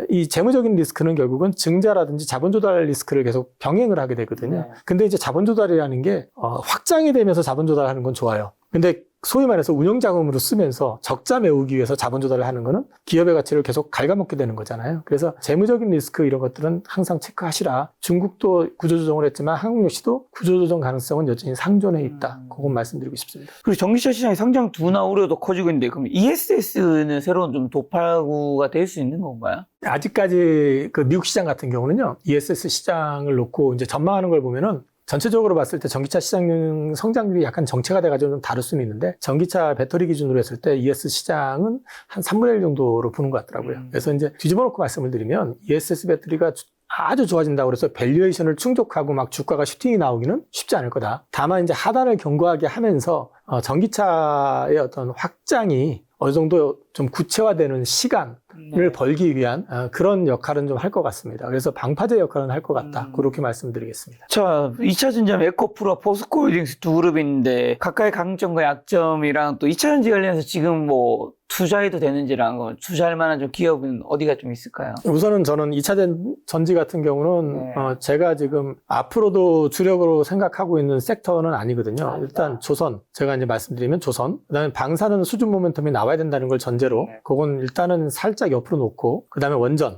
이 재무적인 리스크는 결국은 증자라든지 자본 조달 리스크를 계속 병행을 하게 되거든요. 근데 이제 자본 조달이라는 게 확장이 되면서 자본 조달하는 건 좋아요. 근데 소위 말해서 운영 자금으로 쓰면서 적자 메우기 위해서 자본 조달을 하는 거는 기업의 가치를 계속 갉아먹게 되는 거잖아요. 그래서 재무적인 리스크 이런 것들은 항상 체크하시라. 중국도 구조조정을 했지만 한국 역시도 구조조정 가능성은 여전히 상존해 있다. 그건 말씀드리고 싶습니다. 그리고 전기차 시장의 성장 둔화 우려도 커지고 있는데 그럼 ESS는 새로운 좀 도파구가 될 수 있는 건가요? 아직까지 그 미국 시장 같은 경우는요. ESS 시장을 놓고 이제 전망하는 걸 보면은 전체적으로 봤을 때 전기차 시장 성장률이 약간 정체가 돼가지고 좀 다를 수는 있는데 전기차 배터리 기준으로 했을 때 ES 시장은 한 3분의 1 정도로 보는 것 같더라고요. 그래서 이제 뒤집어 놓고 말씀을 드리면 ESS 배터리가 아주 좋아진다고 그래서 밸류에이션을 충족하고 막 주가가 슈팅이 나오기는 쉽지 않을 거다. 다만 이제 하단을 견고하게 하면서 전기차의 어떤 확장이 어느 정도 좀 구체화되는 시간을 벌기 위한 그런 역할은 좀 할 것 같습니다. 그래서 방파제 역할은 할 것 같다. 그렇게 말씀드리겠습니다. 자, 2차전지하면 에코프로와 포스코홀딩스 두 그룹인데 각각의 강점과 약점이랑 또 2차전지 관련해서 지금 뭐 투자해도 되는지랑 투자할 만한 좀 기업은 어디가 좀 있을까요? 우선은 저는 2차 전지 같은 경우는 제가 지금 앞으로도 주력으로 생각하고 있는 섹터는 아니거든요. 일단 조선, 제가 이제 말씀드리면 조선, 그다음에 방사능 수준 모멘텀이 나와야 된다는 걸 전제로 그건 일단은 살짝 옆으로 놓고 그다음에 원전.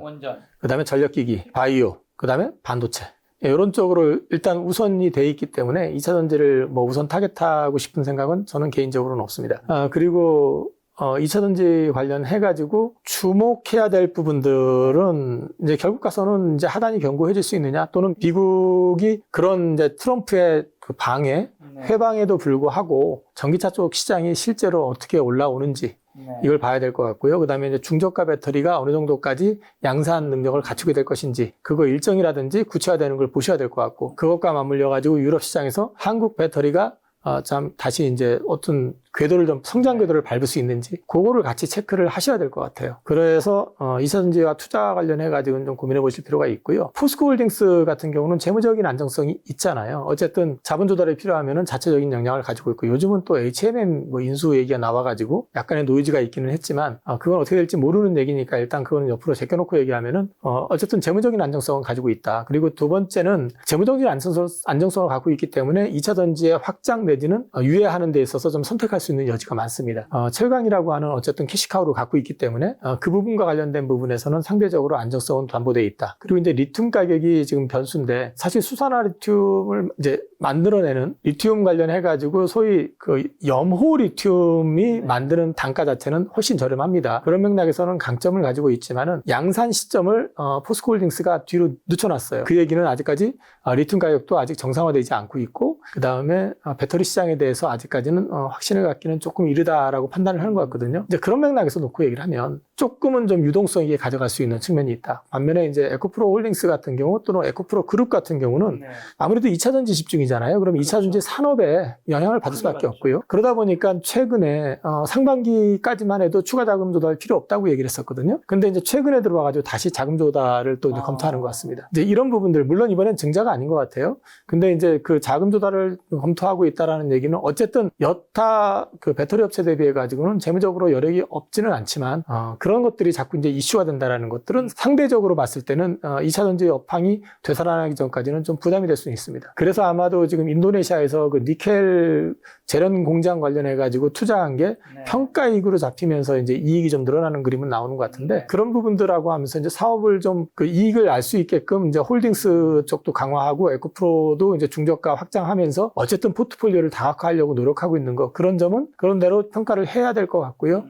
그다음에 전력기기, 바이오, 그다음에 반도체. 이런 쪽으로 일단 우선이 돼 있기 때문에 2차 전지를 뭐 우선 타겟하고 싶은 생각은 저는 개인적으로는 없습니다. 그리고 2차 전지 관련해가지고 주목해야 될 부분들은 이제 결국 가서는 이제 하단이 견고해질 수 있느냐 또는 미국이 그런 이제 트럼프의 그 방해, 회방에도 불구하고 전기차 쪽 시장이 실제로 어떻게 올라오는지 이걸 봐야 될 것 같고요. 그다음에 이제 중저가 배터리가 어느 정도까지 양산 능력을 갖추게 될 것인지 그거 일정이라든지 구체화되는 걸 보셔야 될 것 같고 그것과 맞물려 가지고 유럽 시장에서 한국 배터리가 참 다시 이제 어떤 궤도를 좀 성장 궤도를 밟을 수 있는지 그거를 같이 체크를 하셔야 될 것 같아요. 그래서 2차전지와 투자 관련해 가지고는 좀 고민해 보실 필요가 있고요. 포스코홀딩스 같은 경우는 재무적인 안정성이 있잖아요. 어쨌든 자본 조달이 필요하면은 자체적인 역량을 가지고 있고 요즘은 또 HMM 뭐 인수 얘기가 나와 가지고 약간의 노이즈가 있기는 했지만 그건 어떻게 될지 모르는 얘기니까 일단 그거는 옆으로 제껴놓고 얘기하면은 어쨌든 재무적인 안정성을 가지고 있다. 그리고 두 번째는 재무적인 안정성을 갖고 있기 때문에 2차전지의 확장 내지는 유예하는 데 있어서 좀 선택할 수 있는 여지가 많습니다. 철강이라고 하는 어쨌든 캐시카우를 갖고 있기 때문에 그 부분과 관련된 부분에서는 상대적으로 안정성은 담보되어 있다. 그리고 이제 리튬 가격이 지금 변수인데 사실 수산화 리튬을 이제 만들어내는 리튬 관련해 가지고 소위 그 염호 리튬이 만드는 단가 자체는 훨씬 저렴합니다. 그런 맥락에서는 강점을 가지고 있지만은 양산 시점을 포스코홀딩스가 뒤로 늦춰놨어요. 그 얘기는 아직까지 리튬 가격도 아직 정상화되지 않고 있고 그 다음에 배터리 시장에 대해서 아직까지는 확신을 갖기는 조금 이르다라고 판단을 하는 것 같거든요. 이제 그런 맥락에서 놓고 얘기를 하면 조금은 좀 유동성 있게 가져갈 수 있는 측면이 있다. 반면에 이제 에코프로 홀딩스 같은 경우 또는 에코프로 그룹 같은 경우는 아무래도 2차전지 집중이잖아요. 그럼 2차전지 산업에 영향을 받을 수밖에 없고요. 그러다 보니까 최근에 상반기까지만 해도 추가 자금 조달 필요 없다고 얘기를 했었거든요. 근데 이제 최근에 들어와가지고 다시 자금 조달을 또 이제 검토하는 것 같습니다. 이제 이런 부분들 물론 이번엔 증자가 아닌 것 같아요. 근데 이제 그 자금 조달을 검토하고 있다라는 얘기는 어쨌든 여타 그 배터리 업체 대비해 가지고는 재무적으로 여력이 없지는 않지만 그런 것들이 자꾸 이제 이슈가 된다라는 것들은 상대적으로 봤을 때는 2차전지 업황이 되살아나기 전까지는 좀 부담이 될 수 있습니다. 그래서 아마도 지금 인도네시아에서 그 니켈 재련 공장 관련해 가지고 투자한 게 평가이익으로 잡히면서 이제 이익이 좀 늘어나는 그림은 나오는 것 같은데 그런 부분들하고 하면서 이제 사업을 좀 그 이익을 알 수 있게끔 이제 홀딩스 쪽도 강화하고 에코프로도 이제 중저가 확장하면서 어쨌든 포트폴리오를 다각화하려고 노력하고 있는 거 그런 점은 그런 대로 평가를 해야 될 것 같고요.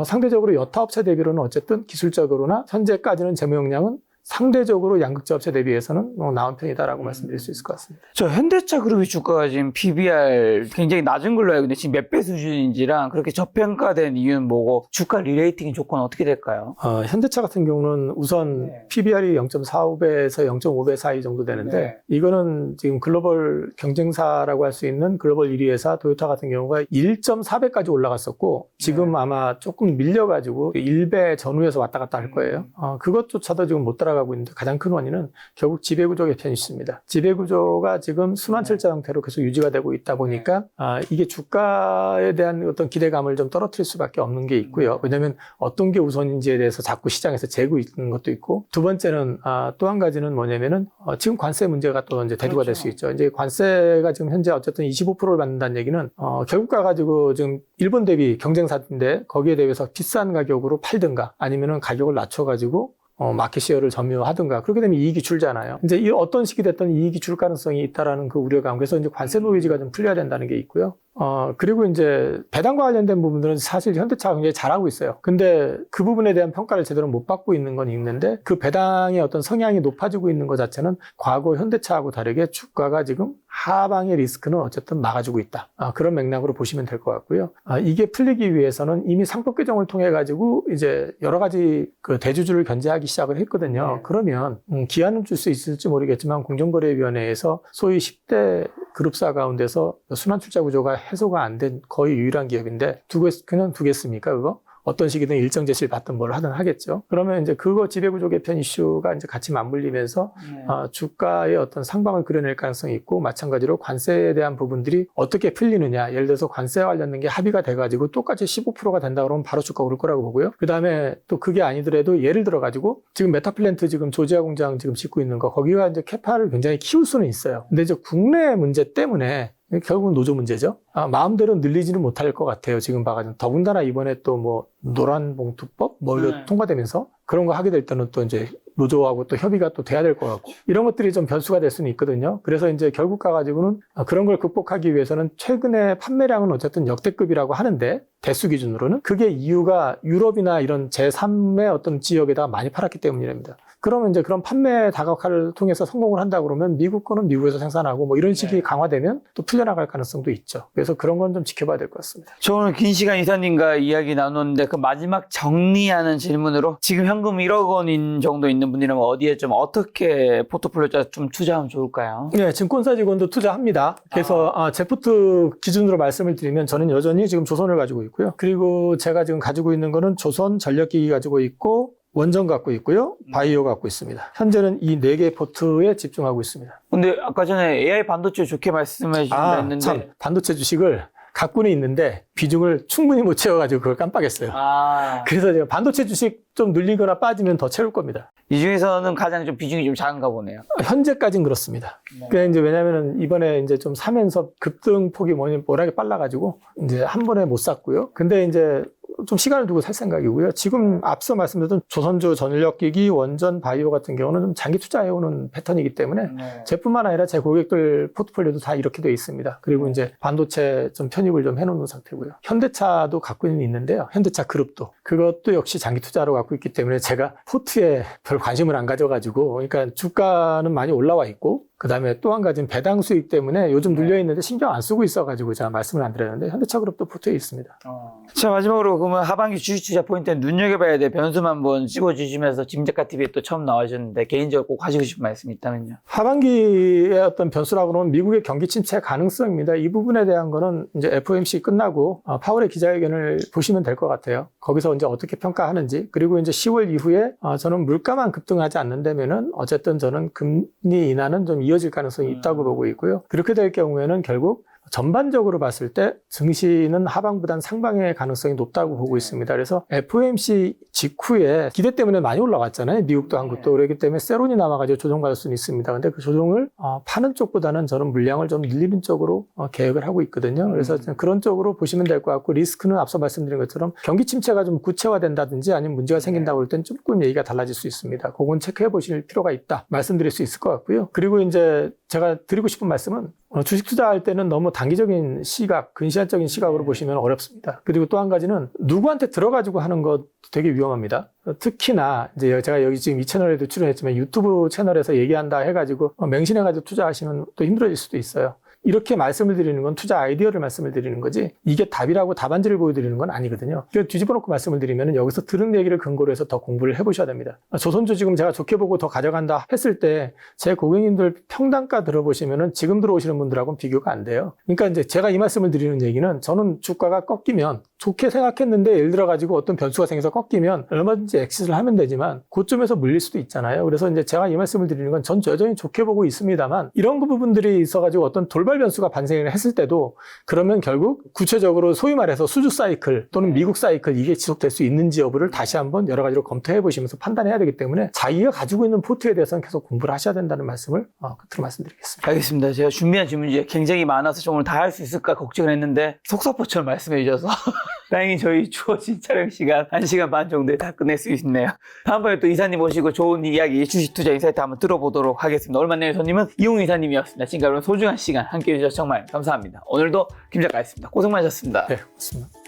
상대적으로 여타 업체 대비로는 어쨌든 기술적으로나 현재까지는 재무 역량은 상대적으로 양극재 업체 대비해서는 나은 편이다라고 말씀드릴 수 있을 것 같습니다. 저 현대차 그룹의 주가가 지금 PBR 굉장히 낮은 걸로 알고 있는데 지금 몇 배 수준인지랑 그렇게 저평가된 이유는 뭐고 주가 리레이팅 조건은 어떻게 될까요? 현대차 같은 경우는 우선 PBR이 0.45배에서 0.5배 사이 정도 되는데 이거는 지금 글로벌 경쟁사라고 할 수 있는 글로벌 1위 회사 도요타 같은 경우가 1.4배까지 올라갔었고 지금 아마 조금 밀려가지고 1배 전후에서 왔다 갔다 할 거예요. 그것조차도 지금 못 따라가고 있는데 가장 큰 원인은 결국 지배구조 개편이 있습니다. 지배구조가 지금 순환철자 형태로 계속 유지가 되고 있다 보니까 이게 주가에 대한 어떤 기대감을 좀 떨어뜨릴 수밖에 없는 게 있고요. 왜냐하면 어떤 게 우선인지에 대해서 자꾸 시장에서 재고 있는 것도 있고 두 번째는 또 한 가지는 뭐냐면은 지금 관세 문제가 또 이제 대두가 될 수 있죠. 이제 관세가 지금 현재 어쨌든 25%를 받는다는 얘기는 결국 가가지고 지금 일본 대비 경쟁사인데 거기에 대해서 비싼 가격으로 팔든가 아니면은 가격을 낮춰가지고 마켓 시어를 점유하든가 그렇게 되면 이익이 줄잖아요. 이제 이 어떤 식이 됐든 이익이 줄 가능성이 있다라는 그 우려감. 그래서 이제 관세 노이즈가 좀 풀려야 된다는 게 있고요. 그리고 이제 배당과 관련된 부분들은 사실 현대차가 굉장히 잘하고 있어요. 근데 그 부분에 대한 평가를 제대로 못 받고 있는 건 있는데 그 배당의 어떤 성향이 높아지고 있는 것 자체는 과거 현대차하고 다르게 주가가 지금 하방의 리스크는 어쨌든 막아주고 있다. 그런 맥락으로 보시면 될 것 같고요. 이게 풀리기 위해서는 이미 상법 개정을 통해 가지고 이제 여러 가지 그 대주주를 견제하기 시작을 했거든요. 그러면 기한은 줄 수 있을지 모르겠지만 공정거래위원회에서 소위 10대 그룹사 가운데서 순환출자 구조가 해소가 안 된 거의 유일한 기업인데 그냥 두겠습니까 그거? 어떤 식이든 일정 제시를 받든 뭘 하든 하겠죠. 그러면 이제 그거 지배구조 개편 이슈가 이제 같이 맞물리면서 주가의 어떤 상방을 그려낼 가능성이 있고 마찬가지로 관세에 대한 부분들이 어떻게 풀리느냐. 예를 들어서 관세와 관련된 게 합의가 돼가지고 똑같이 15%가 된다 그러면 바로 주가 오를 거라고 보고요. 그 다음에 또 그게 아니더라도 예를 들어가지고 지금 메타플랜트 지금 조지아 공장 지금 짓고 있는 거 거기가 이제 캐파를 굉장히 키울 수는 있어요. 근데 이제 국내 문제 때문에 결국은 노조 문제죠. 마음대로 늘리지는 못할 것 같아요. 지금 봐가지고. 더군다나 이번에 또 뭐 노란봉투법 뭐 통과되면서 그런 거 하게 될 때는 또 이제 노조하고 또 협의가 또 돼야 될 것 같고 이런 것들이 좀 변수가 될 수는 있거든요. 그래서 이제 결국 가가지고는 그런 걸 극복하기 위해서는 최근에 판매량은 어쨌든 역대급이라고 하는데 대수 기준으로는 그게 이유가 유럽이나 이런 제3의 어떤 지역에다가 많이 팔았기 때문이랍니다. 그러면 이제 그런 판매 다각화를 통해서 성공을 한다 그러면 미국 거는 미국에서 생산하고 뭐 이런 식이 강화되면 또 풀려나갈 가능성도 있죠. 그래서 그런 건 좀 지켜봐야 될 것 같습니다. 저 오늘 긴 시간 이사님과 이야기 나눴는데 그 마지막 정리하는 질문으로 지금 현금 1억 원 정도 있는 분이라면 어디에 좀 어떻게 포트폴리오 짜서 좀 투자하면 좋을까요? 네, 증권사 직원도 투자합니다. 그래서 제포트 기준으로 말씀을 드리면 저는 여전히 지금 조선을 가지고 있고요. 그리고 제가 지금 가지고 있는 거는 조선 전력기기 가지고 있고 원전 갖고 있고요. 바이오 갖고 있습니다. 현재는 이 4개 포트에 집중하고 있습니다. 근데 아까 전에 AI 반도체 좋게 말씀해 주신다 했는데 참 반도체 주식을 갖고는 있는데 비중을 충분히 못 채워가지고 그걸 깜빡했어요. 그래서 제가 반도체 주식 좀 늘리거나 빠지면 더 채울 겁니다. 이 중에서는 가장 좀 비중이 좀 작은가 보네요. 현재까지는 그렇습니다. 그냥 이제 왜냐면은 이번에 이제 좀 사면서 급등폭이 워낙에 빨라가지고 이제 한 번에 못 샀고요. 근데 이제 좀 시간을 두고 살 생각이고요. 지금 앞서 말씀드렸던 조선주 전력기기, 원전, 바이오 같은 경우는 좀 장기 투자해오는 패턴이기 때문에 제뿐만 아니라 제 고객들 포트폴리오도 다 이렇게 되어 있습니다. 그리고 이제 반도체 좀 편입을 좀 해놓는 상태고요. 현대차도 갖고는 있는데요. 현대차 그룹도. 그것도 역시 장기 투자로 갖고 있기 때문에 제가 포트에 별 관심을 안 가져가지고 그러니까 주가는 많이 올라와 있고 그 다음에 또 한 가지는 배당 수익 때문에 요즘 눌려있는데 신경 안 쓰고 있어가지고 제가 말씀을 안 드렸는데 현대차 그룹도 포트에 있습니다. 자, 마지막으로 그러면 하반기 주식 투자 포인트는 눈여겨봐야 될 변수만 한번 찝어주시면서 짐작가 TV에 또 처음 나와주셨는데 개인적으로 꼭 하시고 싶은 말씀이 있다면요. 하반기의 어떤 변수라고 하면 미국의 경기 침체 가능성입니다. 이 부분에 대한 거는 이제 FOMC 끝나고 파월의 기자회견을 보시면 될 것 같아요. 거기서 이제 어떻게 평가하는지 그리고 이제 10월 이후에 저는 물가만 급등하지 않는다면은 어쨌든 저는 금리 인하는 좀 이어질 가능성이 있다고 보고 있고요. 그렇게 될 경우에는 결국 전반적으로 봤을 때 증시는 하방보단 상방의 가능성이 높다고 보고 있습니다. 그래서 FOMC 직후에 기대 때문에 많이 올라갔잖아요. 미국도 한국도. 그렇기 때문에 세론이 남아가지고 조정받을 수는 있습니다. 근데 그 조정을 파는 쪽보다는 저는 물량을 좀 늘리는 쪽으로 계획을 하고 있거든요. 그래서 그런 쪽으로 보시면 될 것 같고 리스크는 앞서 말씀드린 것처럼 경기 침체가 좀 구체화된다든지 아니면 문제가 생긴다고 할 땐 조금 얘기가 달라질 수 있습니다. 그건 체크해 보실 필요가 있다. 말씀드릴 수 있을 것 같고요. 그리고 이제 제가 드리고 싶은 말씀은 주식 투자할 때는 너무 단기적인 시각, 근시안적인 시각으로 보시면 어렵습니다. 그리고 또 한 가지는 누구한테 들어가지고 하는 것 되게 위험합니다. 특히나 이제 제가 여기 지금 이 채널에도 출연했지만 유튜브 채널에서 얘기한다 해가지고 맹신해가지고 투자하시면 또 힘들어질 수도 있어요. 이렇게 말씀을 드리는 건 투자 아이디어를 말씀을 드리는 거지 이게 답이라고 답안지를 보여드리는 건 아니거든요. 그래서 뒤집어 놓고 말씀을 드리면 여기서 들은 얘기를 근거로 해서 더 공부를 해보셔야 됩니다. 조선주 지금 제가 좋게 보고 더 가져간다 했을 때 제 고객님들 평단가 들어보시면은 지금 들어오시는 분들하고는 비교가 안 돼요. 그러니까 이제 제가 이 말씀을 드리는 얘기는 저는 주가가 꺾이면 좋게 생각했는데 예를 들어가지고 어떤 변수가 생겨서 꺾이면 얼마든지 엑시트를 하면 되지만 그쯤에서 물릴 수도 있잖아요. 그래서 이제 제가 이 말씀을 드리는 건 전 여전히 좋게 보고 있습니다만 이런 부분들이 있어가지고 어떤 돌발 변수가 발생을 했을 때도 그러면 결국 구체적으로 소위 말해서 수주 사이클 또는 미국 사이클 이게 지속될 수 있는지 여부를 다시 한번 여러 가지로 검토해 보시면서 판단해야 되기 때문에 자기가 가지고 있는 포트에 대해서는 계속 공부를 하셔야 된다는 말씀을 끝으로 말씀드리겠습니다. 알겠습니다. 제가 준비한 질문이 굉장히 많아서 좀 오늘 다 할 수 있을까 걱정을 했는데 속사포처럼 말씀해 주셔서 다행히 저희 주어진 촬영 시간 1시간 반 정도에 다 끝낼 수 있네요. 다음번에 또 이사님 모시고 좋은 이야기 주식 투자 인사이트 한번 들어보도록 하겠습니다. 오늘 만난 손님은 이용 이사님이었습니다. 지금까지 소중한 시간 함께해 주셔서 정말 감사합니다. 오늘도 김 작가였습니다. 고생 많으셨습니다. 네, 고맙습니다.